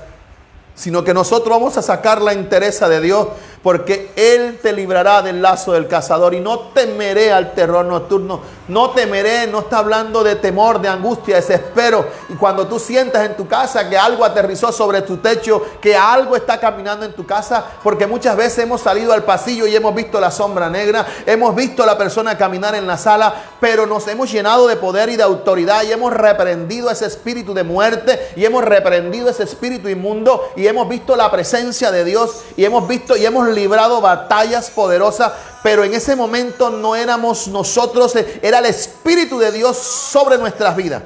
[SPEAKER 1] sino que nosotros vamos a sacar la entereza de Dios, porque Él te librará del lazo del cazador, y no temeré al terror nocturno. No temeré, no está hablando de temor, de angustia, desespero. Y cuando tú sientas en tu casa que algo aterrizó sobre tu techo, que algo está caminando en tu casa, porque muchas veces hemos salido al pasillo y hemos visto la sombra negra, hemos visto a la persona caminar en la sala, pero nos hemos llenado de poder y de autoridad y hemos reprendido ese espíritu de muerte y hemos reprendido ese espíritu inmundo y hemos visto la presencia de Dios y hemos visto y hemos librado batallas poderosas. Pero en ese momento no éramos nosotros, era el Espíritu de Dios sobre nuestras vidas.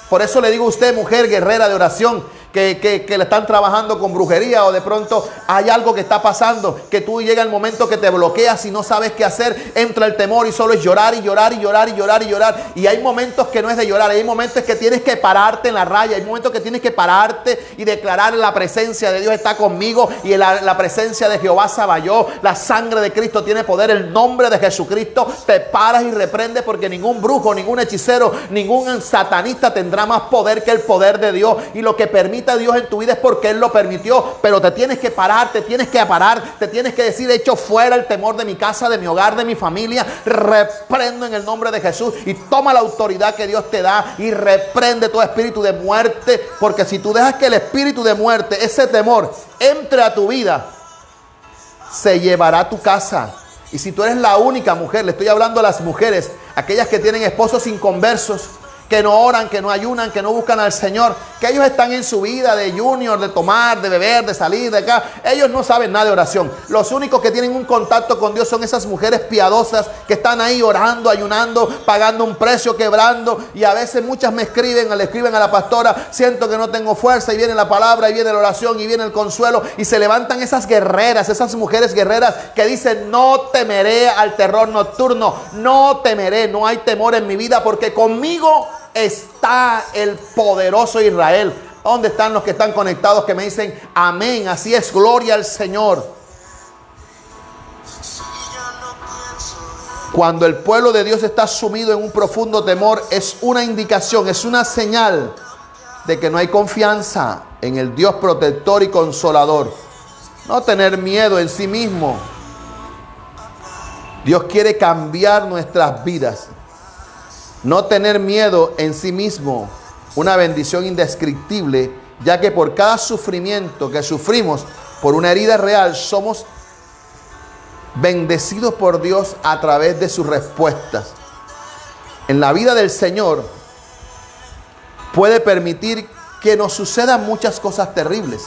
[SPEAKER 1] Por eso le digo a usted, mujer guerrera de oración, que le están trabajando con brujería o de pronto hay algo que está pasando, que tú llega el momento que te bloqueas y no sabes qué hacer, entra el temor y solo es llorar y llorar y llorar y llorar y llorar. Y hay momentos que no es de llorar, hay momentos que tienes que pararte en la raya, hay momentos que tienes que pararte y declarar la presencia de Dios está conmigo y la presencia de Jehová Sabaoth, la sangre de Cristo tiene poder, el nombre de Jesucristo, te paras y reprendes porque ningún brujo, ningún hechicero, ningún satanista tendrá más poder que el poder de Dios y lo que permite a Dios en tu vida es porque Él lo permitió, pero te tienes que parar, te tienes que parar, te tienes que decir, echo fuera el temor de mi casa, de mi hogar, de mi familia, reprendo en el nombre de Jesús y toma la autoridad que Dios te da y reprende todo espíritu de muerte, porque si tú dejas que el espíritu de muerte, ese temor, entre a tu vida, se llevará a tu casa. Y si tú eres la única mujer, le estoy hablando a las mujeres, aquellas que tienen esposos inconversos, que no oran, que no ayunan, que no buscan al Señor, que ellos están en su vida de junior, de tomar, de beber, de salir de acá. Ellos no saben nada de oración. Los únicos que tienen un contacto con Dios son esas mujeres piadosas que están ahí orando, ayunando, pagando un precio, quebrando. Y a veces muchas le escriben a la pastora, siento que no tengo fuerza, y viene la palabra, y viene la oración, y viene el consuelo. Y se levantan esas guerreras, esas mujeres guerreras que dicen, no temeré al terror nocturno, no temeré, no hay temor en mi vida porque conmigo está el poderoso Israel. ¿Dónde están los que están conectados que me dicen amén? Así es, gloria al Señor. Cuando el pueblo de Dios está sumido en un profundo temor, es una indicación, es una señal de que no hay confianza en el Dios protector y consolador. No tener miedo en sí mismo. Dios quiere cambiar nuestras vidas. No tener miedo en sí mismo, una bendición indescriptible, ya que por cada sufrimiento que sufrimos por una herida real, somos bendecidos por Dios a través de sus respuestas. En la vida del Señor puede permitir que nos sucedan muchas cosas terribles.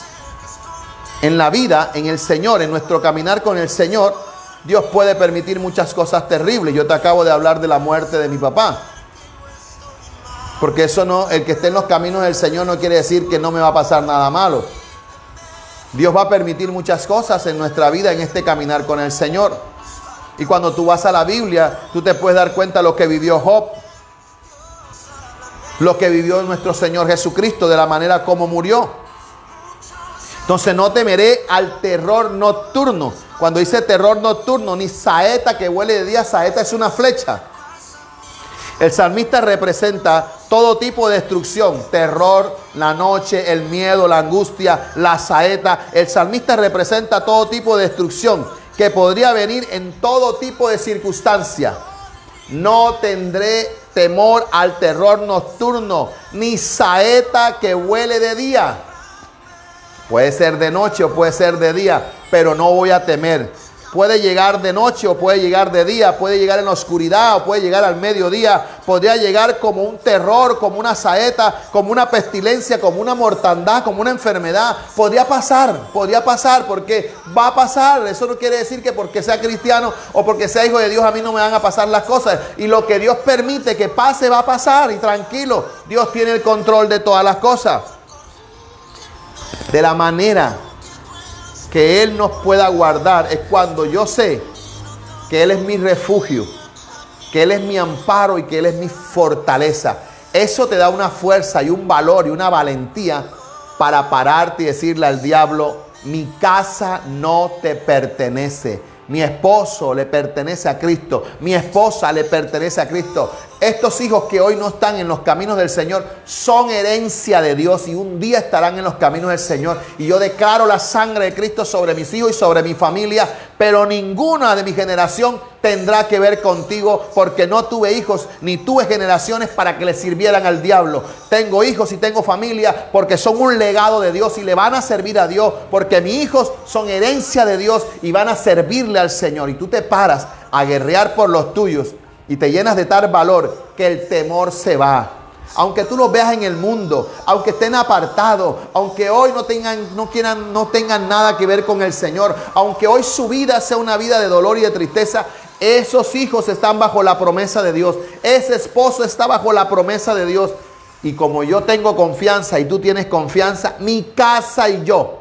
[SPEAKER 1] En la vida, en el Señor, en nuestro caminar con el Señor, Dios puede permitir muchas cosas terribles. Yo te acabo de hablar de la muerte de mi papá. Porque eso no, el que esté en los caminos del Señor no quiere decir que no me va a pasar nada malo. Dios va a permitir muchas cosas en nuestra vida en este caminar con el Señor. Y cuando tú vas a la Biblia, tú te puedes dar cuenta de lo que vivió Job, lo que vivió nuestro Señor Jesucristo, de la manera como murió. Entonces no temeré al terror nocturno. Cuando dice terror nocturno, ni saeta que huele de día, saeta es una flecha. El salmista representa todo tipo de destrucción, terror, la noche, el miedo, la angustia, la saeta. El salmista representa todo tipo de destrucción que podría venir en todo tipo de circunstancia. No tendré temor al terror nocturno, ni saeta que huele de día. Puede ser de noche o puede ser de día, pero no voy a temer. Puede llegar de noche o puede llegar de día, puede llegar en la oscuridad o puede llegar al mediodía, podría llegar como un terror, como una saeta, como una pestilencia, como una mortandad, como una enfermedad. Podría pasar porque va a pasar. Eso no quiere decir que porque sea cristiano o porque sea hijo de Dios a mí no me van a pasar las cosas. Y lo que Dios permite que pase va a pasar y tranquilo, Dios tiene el control de todas las cosas. De la manera que Él nos pueda guardar es cuando yo sé que Él es mi refugio, que Él es mi amparo y que Él es mi fortaleza. Eso te da una fuerza y un valor y una valentía para pararte y decirle al diablo, mi casa no te pertenece. Mi esposo le pertenece a Cristo. Mi esposa le pertenece a Cristo. Estos hijos que hoy no están en los caminos del Señor son herencia de Dios y un día estarán en los caminos del Señor. Y yo declaro la sangre de Cristo sobre mis hijos y sobre mi familia. pero ninguna de mi generación tendrá que ver contigo, porque no tuve hijos ni tuve generaciones para que le sirvieran al diablo. Tengo hijos y tengo familia porque son un legado de Dios y le van a servir a Dios, porque mis hijos son herencia de Dios y van a servirle al Señor. Y tú te paras a guerrear por los tuyos y te llenas de tal valor que el temor se va. Aunque tú los veas en el mundo, aunque estén apartados, aunque hoy no tengan nada que ver con el Señor, aunque hoy su vida sea una vida de dolor y de tristeza, esos hijos están bajo la promesa de Dios. Ese esposo está bajo la promesa de Dios. Y como yo tengo confianza y tú tienes confianza, mi casa y yo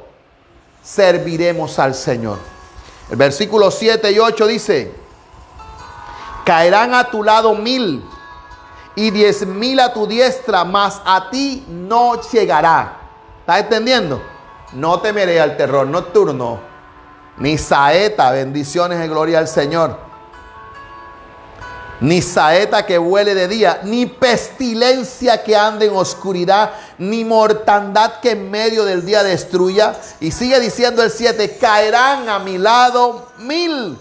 [SPEAKER 1] serviremos al Señor. El versículo 7 y 8 dice: caerán a tu lado 1000 y 10,000 a tu diestra, mas a ti no llegará. ¿Estás entendiendo? No temeré al terror nocturno, ni saeta, bendiciones de gloria al Señor, ni saeta que vuele de día, ni pestilencia que ande en oscuridad, ni mortandad que en medio del día destruya. Y sigue diciendo el 7: caerán a mi lado 1000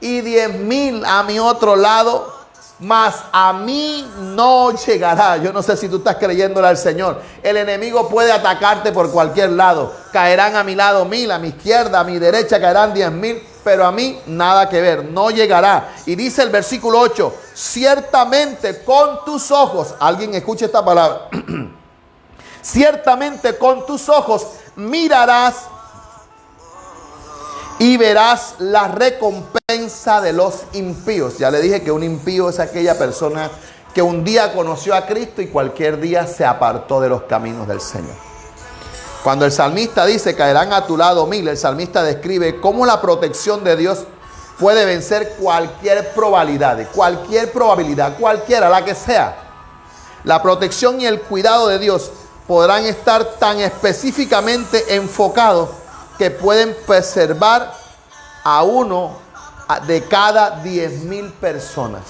[SPEAKER 1] y 10,000 a mi otro lado, mas a mí no llegará. Yo no sé si tú estás creyéndole al Señor. El enemigo puede atacarte por cualquier lado. Caerán a mi lado 1000, a mi izquierda, a mi derecha caerán 10,000, pero a mí nada que ver, no llegará. Y dice el versículo 8: ciertamente con tus ojos, alguien escuche esta palabra, ciertamente con tus ojos mirarás y verás la recompensa de los impíos. Ya le dije que un impío es aquella persona que un día conoció a Cristo y cualquier día se apartó de los caminos del Señor. Cuando el salmista dice caerán a tu lado 1000, el salmista describe cómo la protección de Dios puede vencer cualquier probabilidad, cualquiera, la que sea. La protección y el cuidado de Dios podrán estar tan específicamente enfocados que pueden preservar a uno de cada 10,000 personas.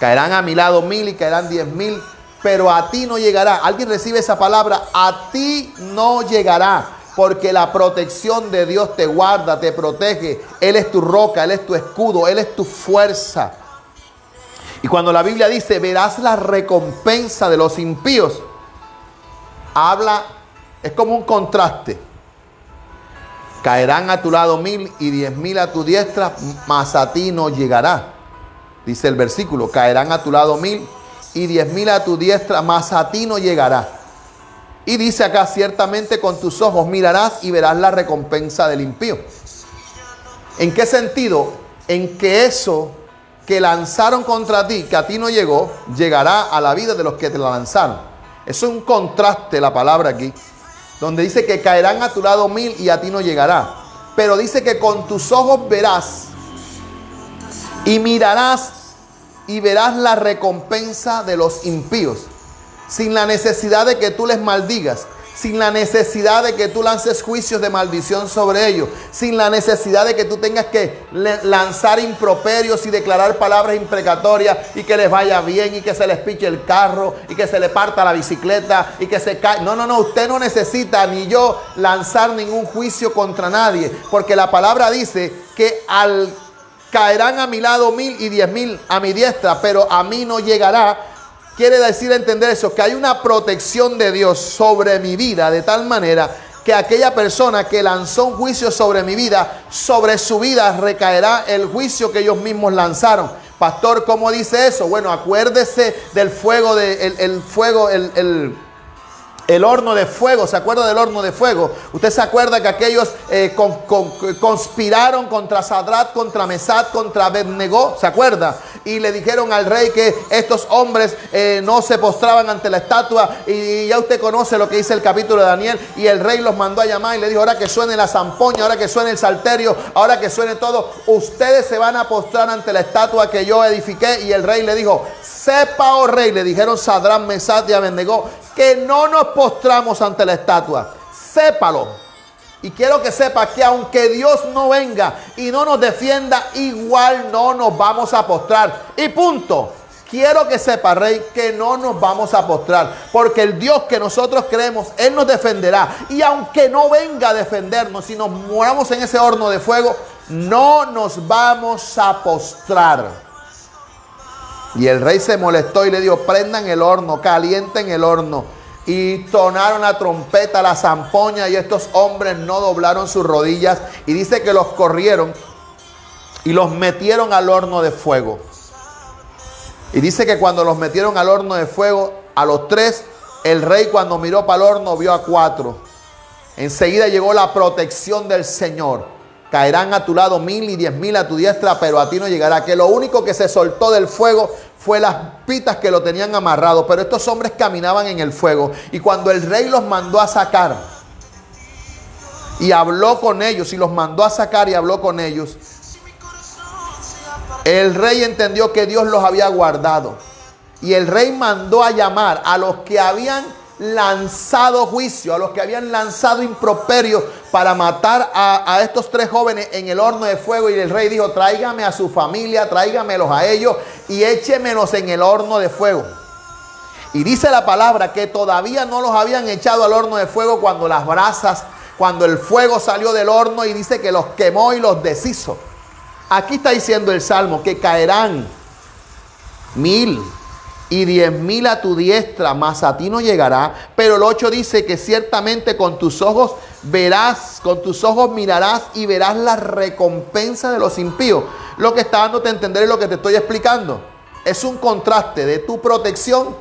[SPEAKER 1] Caerán a mi lado 1000 y caerán 10,000, pero a ti no llegará. ¿Alguien recibe esa palabra? A ti no llegará, porque la protección de Dios te guarda, te protege. Él es tu roca, Él es tu escudo, Él es tu fuerza. Y cuando la Biblia dice verás la recompensa de los impíos, es como un contraste. Caerán a tu lado 1000 y 10,000 a tu diestra, mas a ti no llegará. Dice el versículo: caerán a tu lado 1000 y 10,000 a tu diestra, mas a ti no llegará. Y dice acá: ciertamente con tus ojos mirarás y verás la recompensa del impío. ¿En qué sentido? En que eso que lanzaron contra ti, que a ti no llegó, llegará a la vida de los que te la lanzaron. Eso es un contraste, la palabra aquí, donde dice que caerán a tu lado 1000 y a ti no llegará. Pero dice que con tus ojos verás y mirarás y verás la recompensa de los impíos, sin la necesidad de que tú les maldigas, sin la necesidad de que tú lances juicios de maldición sobre ellos, sin la necesidad de que tú tengas que lanzar improperios y declarar palabras imprecatorias y que les vaya bien y que se les piche el carro y que se le parta la bicicleta y que se cae. No, usted no necesita ni yo lanzar ningún juicio contra nadie, porque la palabra dice que caerán a mi lado 1000 y 10,000 a mi diestra, pero a mí no llegará. Quiere decir, entender eso, que hay una protección de Dios sobre mi vida, de tal manera que aquella persona que lanzó un juicio sobre mi vida, sobre su vida recaerá el juicio que ellos mismos lanzaron. Pastor, ¿cómo dice eso? Bueno, acuérdese del fuego, el horno de fuego. ¿Se acuerda del horno de fuego? Usted se acuerda que aquellos conspiraron contra Sadrat, contra Mesat, contra Abednego. ¿Se acuerda? Y le dijeron al rey que estos hombres no se postraban ante la estatua. Y ya usted conoce lo que dice el capítulo de Daniel. Y el rey los mandó a llamar y le dijo: ahora que suene la zampoña, ahora que suene el salterio, ahora que suene todo, ustedes se van a postrar ante la estatua que yo edifiqué. Y el rey le dijo: sepa, oh rey, le dijeron Sadrat, Mesat y Abednego, que no nos postramos ante la estatua. Sépalo. Y quiero que sepa que aunque Dios no venga y no nos defienda, igual no nos vamos a postrar. Y punto. Quiero que sepa, rey, que no nos vamos a postrar, porque el Dios que nosotros creemos, Él nos defenderá. Y aunque no venga a defendernos, si nos moramos en ese horno de fuego, no nos vamos a postrar. Y el rey se molestó y le dijo, prendan el horno, calienten el horno. Y tonaron la trompeta, la zampoña, y estos hombres no doblaron sus rodillas. Y dice que los corrieron y los metieron al horno de fuego. Y dice que cuando los metieron al horno de fuego, a los 3, el rey cuando miró para el horno vio a 4. Enseguida llegó la protección del Señor. Caerán a tu lado 1000 y 10,000 a tu diestra, pero a ti no llegará. Que lo único que se soltó del fuego fue las pitas que lo tenían amarrado. Pero estos hombres caminaban en el fuego. Y cuando el rey los mandó a sacar y habló con ellos, y los mandó a sacar y habló con ellos, el rey entendió que Dios los había guardado. Y el rey mandó a llamar a los que habían lanzado juicio, a los que habían lanzado improperio para matar a estos 3 jóvenes en el horno de fuego. Y el rey dijo, tráigame a su familia, tráigamelos a ellos y échemelos en el horno de fuego. Y dice la palabra que todavía no los habían echado al horno de fuego cuando las brasas, cuando el fuego salió del horno, y dice que los quemó y los deshizo. Aquí está diciendo el Salmo que caerán 1000 y 10,000 a tu diestra, mas a ti no llegará. Pero el 8 dice que ciertamente con tus ojos verás, con tus ojos mirarás y verás la recompensa de los impíos. Lo que está dándote a entender es lo que te estoy explicando. Es un contraste de tu protección,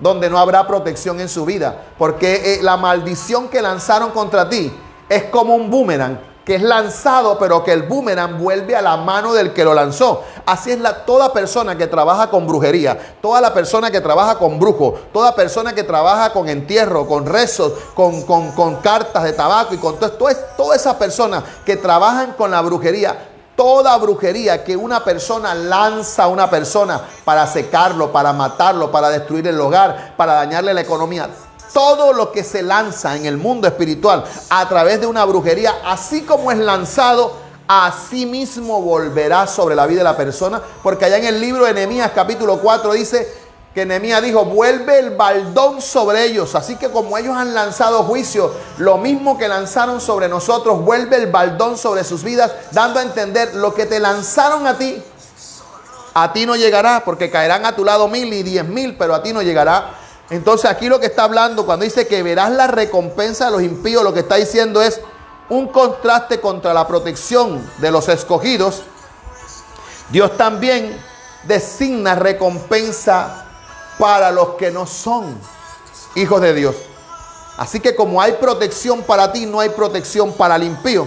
[SPEAKER 1] donde no habrá protección en su vida. Porque la maldición que lanzaron contra ti es como un boomerang, que es lanzado, pero que el boomerang vuelve a la mano del que lo lanzó. Así es toda persona que trabaja con brujería, toda la persona que trabaja con brujo, toda persona que trabaja con entierro, con rezos, con cartas de tabaco y con toda esa persona que trabajan con la brujería. Toda brujería que una persona lanza a una persona para secarlo, para matarlo, para destruir el hogar, para dañarle la economía. Todo lo que se lanza en el mundo espiritual a través de una brujería, así como es lanzado, así mismo volverá sobre la vida de la persona. Porque allá en el libro de Nehemías capítulo 4 dice que Nehemías dijo, vuelve el baldón sobre ellos. Así que como ellos han lanzado juicio, lo mismo que lanzaron sobre nosotros, vuelve el baldón sobre sus vidas, dando a entender lo que te lanzaron a ti no llegará, porque caerán a tu lado 1000 y 10,000, pero a ti no llegará. Entonces aquí lo que está hablando cuando dice que verás la recompensa de los impíos, lo que está diciendo es un contraste contra la protección de los escogidos. Dios también designa recompensa para los que no son hijos de Dios. Así que como hay protección para ti, no hay protección para el impío.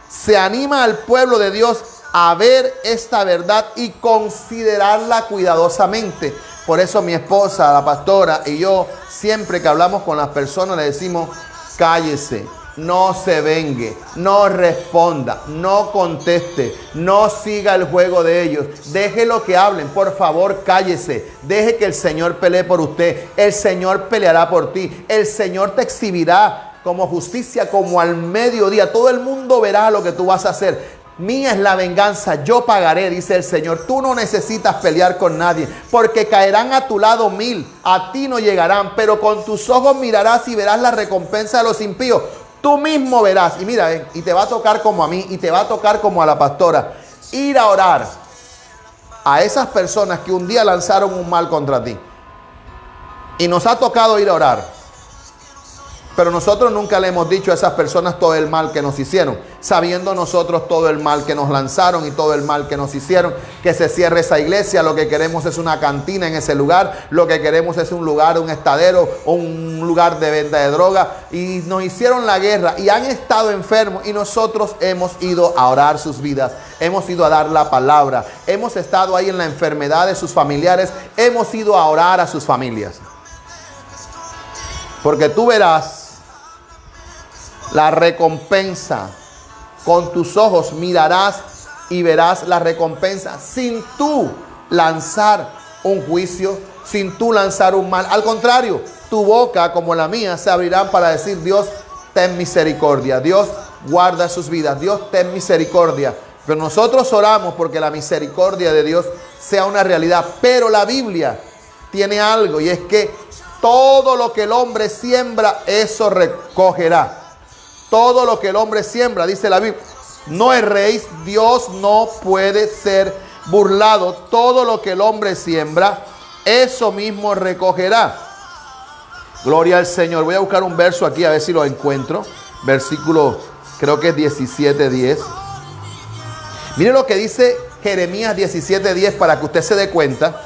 [SPEAKER 1] Se anima al pueblo de Dios a ver esta verdad y considerarla cuidadosamente. Por eso mi esposa, la pastora, y yo, siempre que hablamos con las personas, le decimos, cállese, no se vengue, no responda, no conteste, no siga el juego de ellos. Deje lo que hablen, por favor, cállese. Deje que el Señor pelee por usted. El Señor peleará por ti. El Señor te exhibirá como justicia, como al mediodía. Todo el mundo verá lo que tú vas a hacer. Mía es la venganza, yo pagaré, dice el Señor. Tú no necesitas pelear con nadie, porque caerán a tu lado 1000, a ti no llegarán, pero con tus ojos mirarás y verás la recompensa de los impíos. Tú mismo verás, y mira, y te va a tocar como a mí, y te va a tocar como a la pastora, ir a orar a esas personas que un día lanzaron un mal contra ti. Y nos ha tocado ir a orar. Pero nosotros nunca le hemos dicho a esas personas todo el mal que nos hicieron, sabiendo nosotros todo el mal que nos lanzaron y todo el mal que nos hicieron. Que se cierre esa iglesia, lo que queremos es una cantina en ese lugar, lo que queremos es un lugar, un estadero o un lugar de venta de droga. Y nos hicieron la guerra y han estado enfermos y nosotros hemos ido a orar sus vidas, hemos ido a dar la palabra, hemos estado ahí en la enfermedad de sus familiares, hemos ido a orar a sus familias. Porque tú verás la recompensa, con tus ojos mirarás y verás la recompensa sin tú lanzar un juicio, sin tú lanzar un mal. Al contrario, tu boca como la mía se abrirán para decir, Dios, ten misericordia. Dios, guarda sus vidas. Dios, ten misericordia. Pero nosotros oramos porque la misericordia de Dios sea una realidad. Pero la Biblia tiene algo, y es que todo lo que el hombre siembra, eso recogerá. Todo lo que el hombre siembra, dice la Biblia, no erréis, Dios no puede ser burlado. Todo lo que el hombre siembra, eso mismo recogerá. Gloria al Señor. Voy a buscar un verso aquí a ver si lo encuentro. Versículo, creo que es 17:10. Mire lo que dice Jeremías 17:10 para que usted se dé cuenta.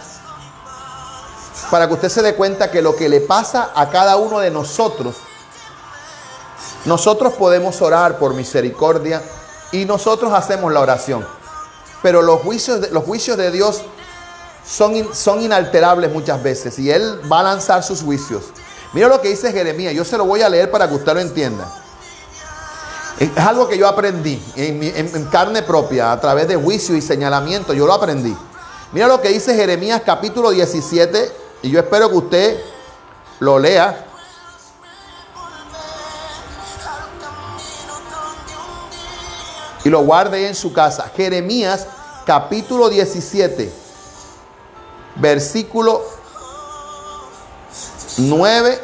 [SPEAKER 1] Para que usted se dé cuenta que lo que le pasa a cada uno de nosotros, nosotros podemos orar por misericordia y nosotros hacemos la oración. Pero los juicios de Dios son inalterables muchas veces y Él va a lanzar sus juicios. Mira lo que dice Jeremías. Yo se lo voy a leer para que usted lo entienda. Es algo que yo aprendí en carne propia, a través de juicio y señalamiento. Yo lo aprendí. Mira lo que dice Jeremías capítulo 17. Y yo espero que usted lo lea. Y lo guarde en su casa. Jeremías capítulo 17. Versículo 9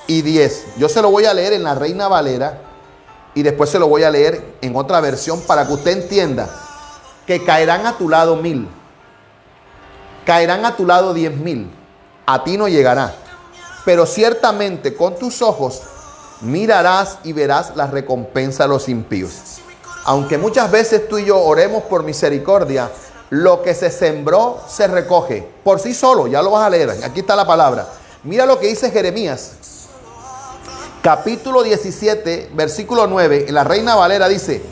[SPEAKER 1] y 10. Yo se lo voy a leer en la Reina Valera y después se lo voy a leer en otra versión para que usted entienda que caerán a tu lado 1000, caerán a tu lado 10,000, a ti no llegará, pero ciertamente con tus ojos mirarás y verás la recompensa de los impíos. Aunque muchas veces tú y yo oremos por misericordia, lo que se sembró se recoge por sí solo. Ya lo vas a leer, aquí está la palabra. Mira lo que dice Jeremías, capítulo 17, versículo 9, en la Reina Valera dice: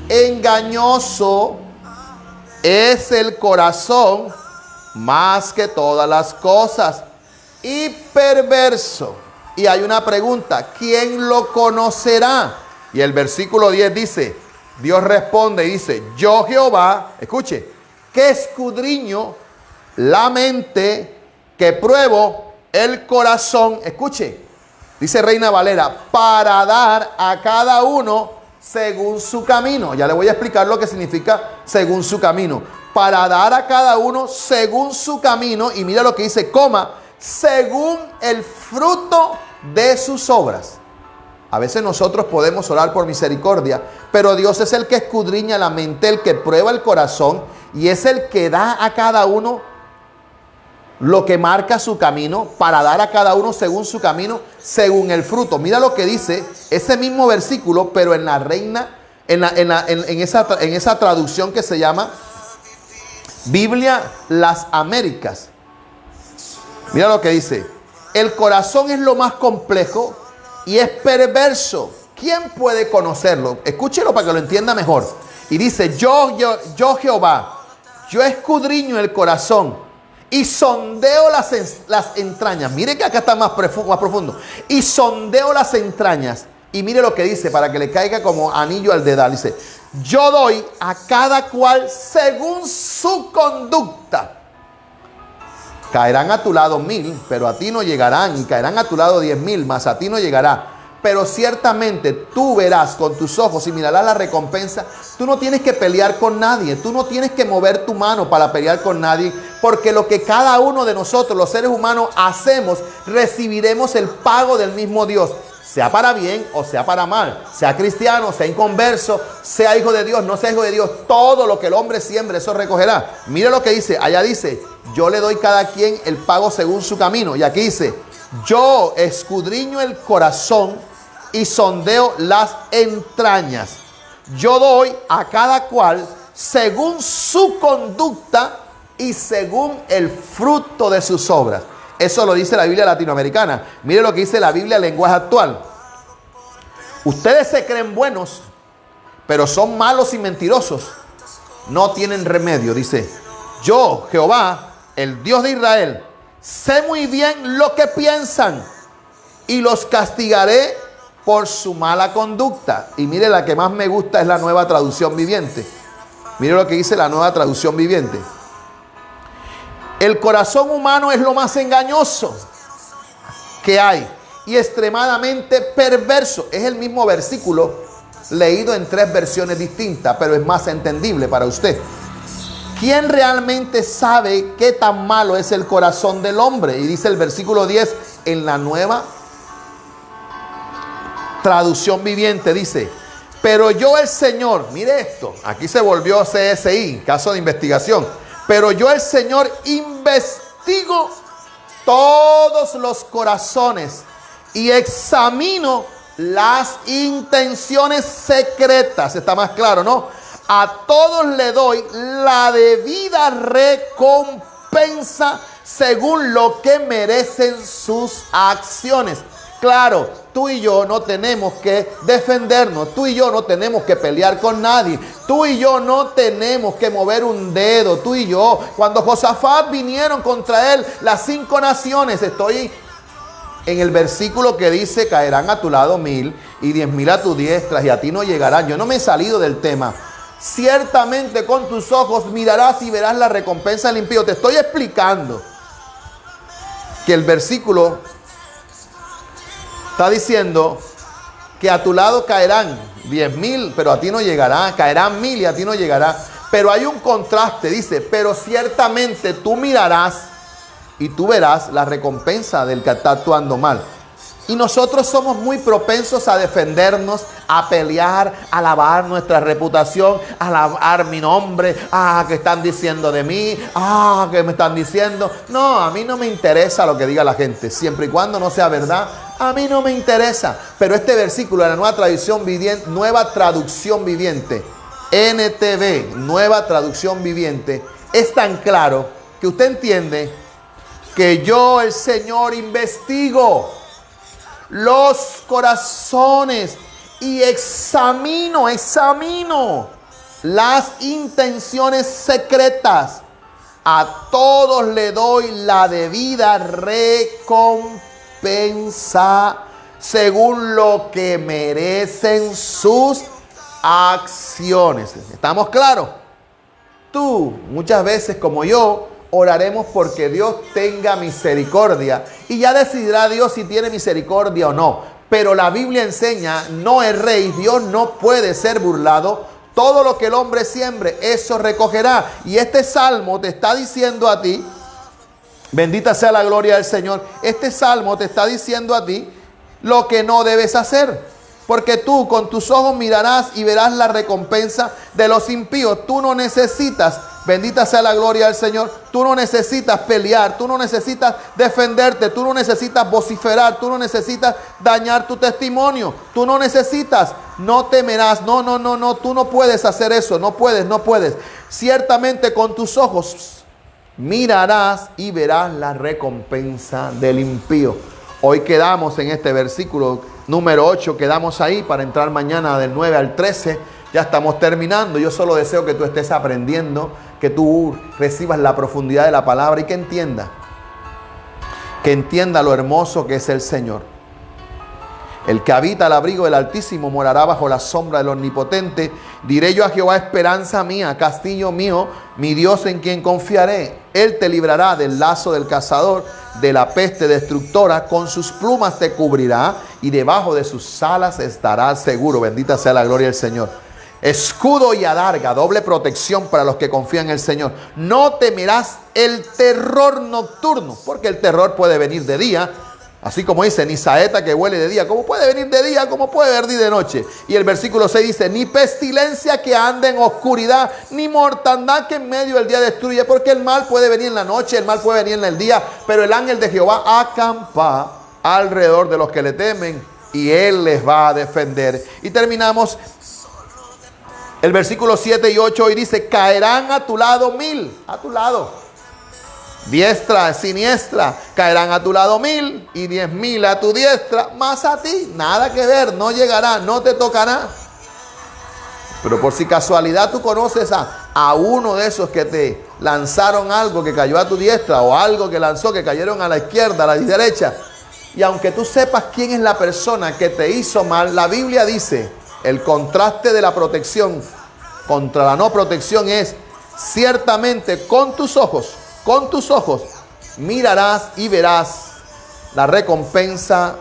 [SPEAKER 1] engañoso es el corazón más que todas las cosas y perverso. Y hay una pregunta: ¿quién lo conocerá? Y el versículo 10 dice, Dios responde y dice: yo Jehová, escuche, que escudriño la mente, que pruebo el corazón, escuche, dice Reina Valera, para dar a cada uno según su camino. Ya le voy a explicar lo que significa según su camino. Para dar a cada uno según su camino. Y mira lo que dice, coma, según el fruto de sus obras. A veces nosotros podemos orar por misericordia, pero Dios es el que escudriña la mente, el que prueba el corazón y es el que da a cada uno lo que marca su camino, para dar a cada uno según su camino, según el fruto. Mira lo que dice ese mismo versículo, pero en la Reina, en esa traducción que se llama Biblia Las Américas. Mira lo que dice: el corazón es lo más complejo y es perverso. ¿Quién puede conocerlo? Escúchelo para que lo entienda mejor. Y dice: yo Jehová, yo escudriño el corazón y sondeo las entrañas. Mire que acá está más profundo. Y sondeo las entrañas. Y mire lo que dice para que le caiga como anillo al dedal. Dice: yo doy a cada cual según su conducta. Caerán a tu lado 1000, pero a ti no llegarán. Y caerán a tu lado 10,000, mas a ti no llegará. Pero ciertamente tú verás con tus ojos y mirarás la recompensa. Tú no tienes que pelear con nadie. Tú no tienes que mover tu mano para pelear con nadie. Porque lo que cada uno de nosotros, los seres humanos, hacemos, recibiremos el pago del mismo Dios. Sea para bien o sea para mal. Sea cristiano, sea inconverso, sea hijo de Dios, no sea hijo de Dios. Todo lo que el hombre siembre, eso recogerá. Mire lo que dice. Allá dice: yo le doy a cada quien el pago según su camino. Y aquí dice: yo escudriño el corazón y sondeo las entrañas. Yo doy a cada cual según su conducta y según el fruto de sus obras. Eso lo dice la Biblia latinoamericana. Mire lo que dice la Biblia lenguaje actual. Ustedes se creen buenos, pero son malos y mentirosos. No tienen remedio. Dice: yo, Jehová, el Dios de Israel, sé muy bien lo que piensan y los castigaré por su mala conducta. Y mire, la que más me gusta es la Nueva Traducción Viviente. Mire lo que dice la Nueva Traducción Viviente. El corazón humano es lo más engañoso que hay y extremadamente perverso. Es el mismo versículo leído en 3 versiones distintas, pero es más entendible para usted. ¿Quién realmente sabe qué tan malo es el corazón del hombre? Y dice el versículo 10 en la Nueva Traducción Viviente, dice: Pero yo el Señor, mire esto, aquí se volvió CSI, caso de investigación. Pero yo el Señor investigo todos los corazones y examino las intenciones secretas. Está más claro, ¿no? A todos le doy la debida recompensa según lo que merecen sus acciones. Claro, tú y yo no tenemos que defendernos, tú y yo no tenemos que pelear con nadie, tú y yo no tenemos que mover un dedo, tú y yo. Cuando Josafat vinieron contra él las 5 naciones, estoy en el versículo que dice, caerán a tu lado 1000 y 10.000 a tu diestra y a ti no llegarán. Yo no me he salido del tema. Ciertamente con tus ojos mirarás y verás la recompensa del impío. Te estoy explicando que el versículo está diciendo que a tu lado caerán 10.000, pero a ti no llegará. Caerán 1000 y a ti no llegará. Pero hay un contraste, dice, pero ciertamente tú mirarás y tú verás la recompensa del que está actuando mal. Y nosotros somos muy propensos a defendernos, a pelear, a alabar nuestra reputación, a alabar mi nombre. ¿Qué están diciendo de mí? ¿Qué me están diciendo? No, a mí no me interesa lo que diga la gente, siempre y cuando no sea verdad. A mí no me interesa. Pero este versículo de la Nueva Traducción Viviente, NTV, Nueva Traducción Viviente, es tan claro que usted entiende que yo, el Señor, investigo los corazones y examino las intenciones secretas. A todos le doy la debida recompensa según lo que merecen sus acciones. ¿Estamos claros? Tú, muchas veces como yo, oraremos porque Dios tenga misericordia y ya decidirá Dios si tiene misericordia o no. Pero la Biblia enseña, no es rey, Dios no puede ser burlado. Todo lo que el hombre siembre, eso recogerá. Y este salmo te está diciendo a ti, bendita sea la gloria del Señor, este salmo te está diciendo a ti lo que no debes hacer. Porque tú con tus ojos mirarás y verás la recompensa de los impíos. Tú no necesitas, bendita sea la gloria del Señor, tú no necesitas pelear, tú no necesitas defenderte, tú no necesitas vociferar, tú no necesitas dañar tu testimonio, tú no necesitas, no temerás, no, tú no puedes hacer eso, no puedes. Ciertamente con tus ojos mirarás y verás la recompensa del impío. Hoy quedamos en este versículo número 8, quedamos ahí para entrar mañana del 9 al 13. Ya estamos terminando. Yo solo deseo que tú estés aprendiendo, que tú recibas la profundidad de la palabra y que entienda lo hermoso que es el Señor. El que habita al abrigo del Altísimo morará bajo la sombra del Omnipotente. Diré yo a Jehová, esperanza mía, castillo mío, mi Dios en quien confiaré. Él te librará del lazo del cazador, de la peste destructora. Con sus plumas te cubrirá y debajo de sus alas estarás seguro. Bendita sea la gloria del Señor. Escudo y adarga, doble protección para los que confían en el Señor. No temerás el terror nocturno, porque el terror puede venir de día. Así como dice, ni saeta que huele de día. ¿Cómo puede venir de día? ¿Cómo puede venir de noche? Y el versículo 6 dice, ni pestilencia que ande en oscuridad, ni mortandad que en medio del día destruye. Porque el mal puede venir en la noche, el mal puede venir en el día, pero el ángel de Jehová acampa alrededor de los que le temen y él les va a defender. Y terminamos el versículo 7 y 8 y dice, caerán a tu lado 1000, a tu lado. Diestra, siniestra, caerán a tu lado 1000 y 10.000 a tu diestra, más a ti, nada que ver, no llegará, no te tocará. Pero por si casualidad tú conoces a uno de esos que te lanzaron algo que cayó a tu diestra o algo que lanzó que cayeron a la izquierda, a la derecha, y aunque tú sepas quién es la persona que te hizo mal, la Biblia dice, el contraste de la protección contra la no protección es, ciertamente con tus ojos mirarás y verás la recompensa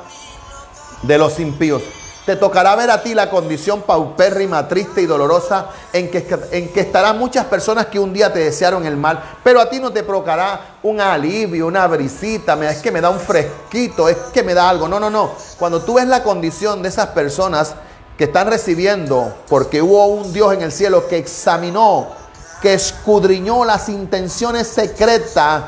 [SPEAKER 1] de los impíos. Te tocará ver a ti la condición paupérrima, triste y dolorosa en que estarán muchas personas que un día te desearon el mal, pero a ti no te provocará un alivio, una brisita, es que me da un fresquito, es que me da algo. No. Cuando tú ves la condición de esas personas que están recibiendo, porque hubo un Dios en el cielo que examinó, que escudriñó las intenciones secretas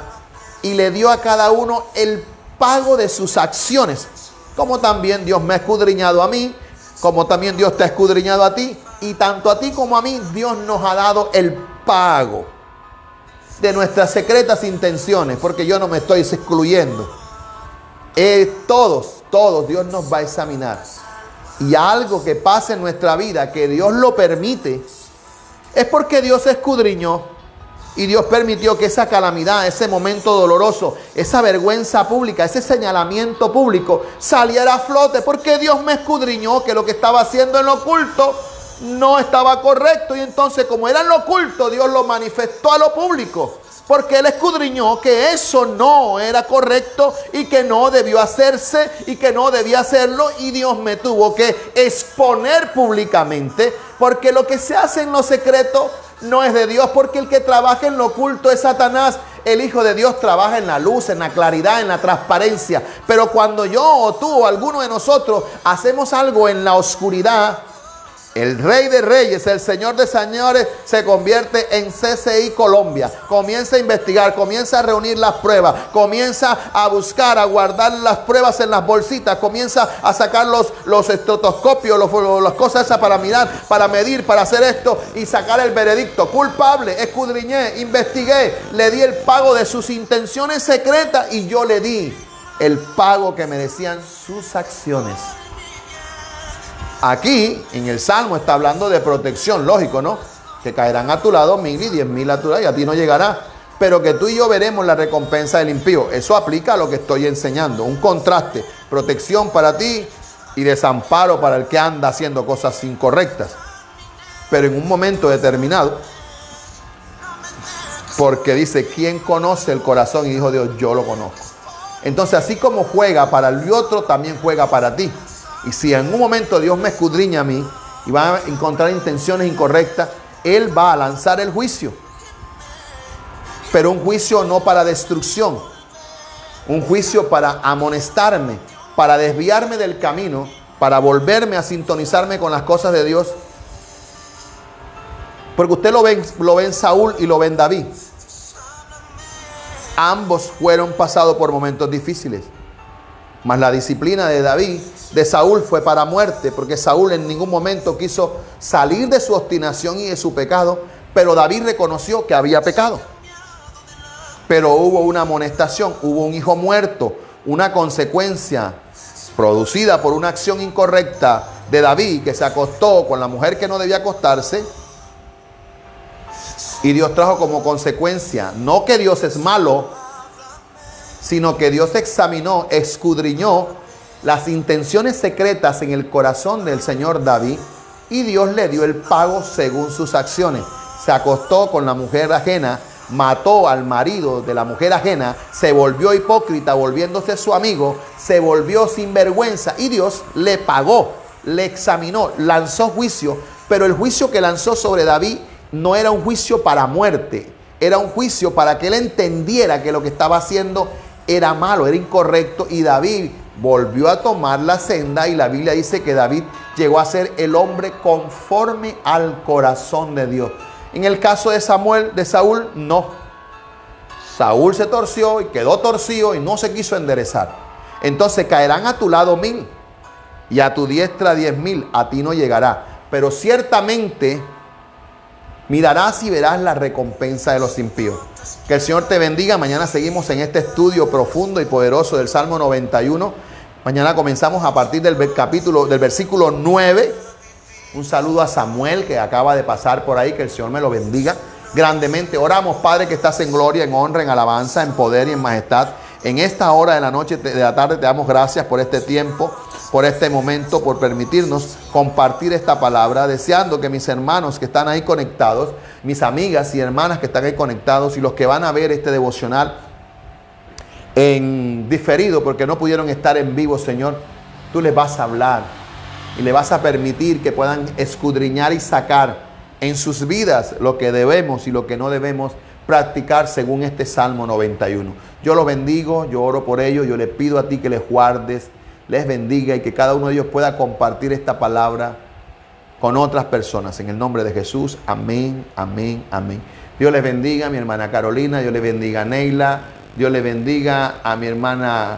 [SPEAKER 1] y le dio a cada uno el pago de sus acciones. Como también Dios me ha escudriñado a mí, como también Dios te ha escudriñado a ti, y tanto a ti como a mí Dios nos ha dado el pago de nuestras secretas intenciones, porque yo no me estoy excluyendo. Todos Dios nos va a examinar. Y algo que pase en nuestra vida, que Dios lo permite, es porque Dios escudriñó y Dios permitió que esa calamidad, ese momento doloroso, esa vergüenza pública, ese señalamiento público saliera a flote, porque Dios me escudriñó que lo que estaba haciendo en lo oculto no estaba correcto. Y entonces, como era en lo oculto, Dios lo manifestó a lo público, porque Él escudriñó que eso no era correcto y que no debió hacerse y que no debía hacerlo. Y Dios me tuvo que exponer públicamente, porque lo que se hace en lo secreto no es de Dios, porque el que trabaja en lo oculto es Satanás. El Hijo de Dios trabaja en la luz, en la claridad, en la transparencia. Pero cuando yo o tú o alguno de nosotros hacemos algo en la oscuridad, el Rey de Reyes, el Señor de Señores, se convierte en CCI Colombia. Comienza a investigar, comienza a reunir las pruebas, comienza a buscar, a guardar las pruebas en las bolsitas, comienza a sacar los estetoscopios, las cosas esas para mirar, para medir, para hacer esto y sacar el veredicto. Culpable, escudriñé, investigué, le di el pago de sus intenciones secretas y yo le di el pago que merecían sus acciones. Aquí, en el Salmo, está hablando de protección, lógico, ¿no? Que caerán a tu lado 1000 y 10.000 a tu lado y a ti no llegará. Pero que tú y yo veremos la recompensa del impío. Eso aplica a lo que estoy enseñando. Un contraste, protección para ti y desamparo para el que anda haciendo cosas incorrectas. Pero en un momento determinado, porque dice, ¿quién conoce el corazón? Y dijo Dios, yo lo conozco. Entonces, así como juega para el otro, también juega para ti. Y si en un momento Dios me escudriña a mí y va a encontrar intenciones incorrectas, Él va a lanzar el juicio. Pero un juicio no para destrucción. Un juicio para amonestarme, para desviarme del camino, para volverme a sintonizarme con las cosas de Dios. Porque usted lo ve en Saúl y lo ve en David. Ambos fueron pasados por momentos difíciles. Mas la disciplina de Saúl fue para muerte, porque Saúl en ningún momento quiso salir de su obstinación y de su pecado, pero David reconoció que había pecado. Pero hubo una amonestación, hubo un hijo muerto, una consecuencia producida por una acción incorrecta de David, que se acostó con la mujer que no debía acostarse, y Dios trajo como consecuencia, no que Dios es malo, sino que Dios examinó, escudriñó las intenciones secretas en el corazón del señor David, y Dios le dio el pago según sus acciones. Se acostó con la mujer ajena, mató al marido de la mujer ajena, se volvió hipócrita volviéndose su amigo, se volvió sinvergüenza y Dios le pagó, le examinó, lanzó juicio, pero el juicio que lanzó sobre David no era un juicio para muerte, era un juicio para que él entendiera que lo que estaba haciendo era malo, era incorrecto, y David volvió a tomar la senda, y la Biblia dice que David llegó a ser el hombre conforme al corazón de Dios. En el caso de Saúl, no. Saúl se torció y quedó torcido y no se quiso enderezar. Entonces caerán a tu lado 1000 y a tu diestra 10.000, a ti no llegará. Pero ciertamente mirarás y verás la recompensa de los impíos. Que el Señor te bendiga. Mañana seguimos en este estudio profundo y poderoso del Salmo 91. Mañana comenzamos a partir del versículo 9. Un saludo a Samuel, que acaba de pasar por ahí. Que el Señor me lo bendiga grandemente. Oramos, Padre, que estás en gloria, en honra, en alabanza, en poder y en majestad. En esta hora de la noche, de la tarde, te damos gracias por este tiempo, por este momento, por permitirnos compartir esta palabra, deseando que mis hermanos que están ahí conectados, mis amigas y hermanas que están ahí conectados, y los que van a ver este devocional en diferido porque no pudieron estar en vivo, Señor, tú les vas a hablar y le vas a permitir que puedan escudriñar y sacar en sus vidas lo que debemos y lo que no debemos practicar según este Salmo 91. Yo los bendigo, yo oro por ellos, yo les pido a ti que les guardes, les bendiga y que cada uno de ellos pueda compartir esta palabra con otras personas. En el nombre de Jesús, amén, amén, amén. Dios les bendiga a mi hermana Carolina, Dios les bendiga a Neila, Dios les bendiga a mi hermana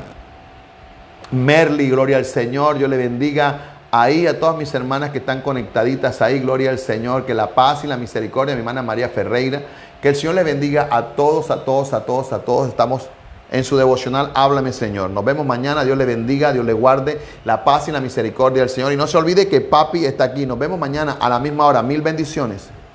[SPEAKER 1] Merly, gloria al Señor. Dios les bendiga ahí a todas mis hermanas que están conectaditas ahí, gloria al Señor. Que la paz y la misericordia de mi hermana María Ferreira, que el Señor les bendiga a todos, a todos, a todos, a todos. Estamos en su devocional Háblame Señor. Nos vemos mañana. Dios les bendiga, Dios les guarde, la paz y la misericordia del Señor. Y no se olvide que papi está aquí. Nos vemos mañana a la misma hora. Mil bendiciones.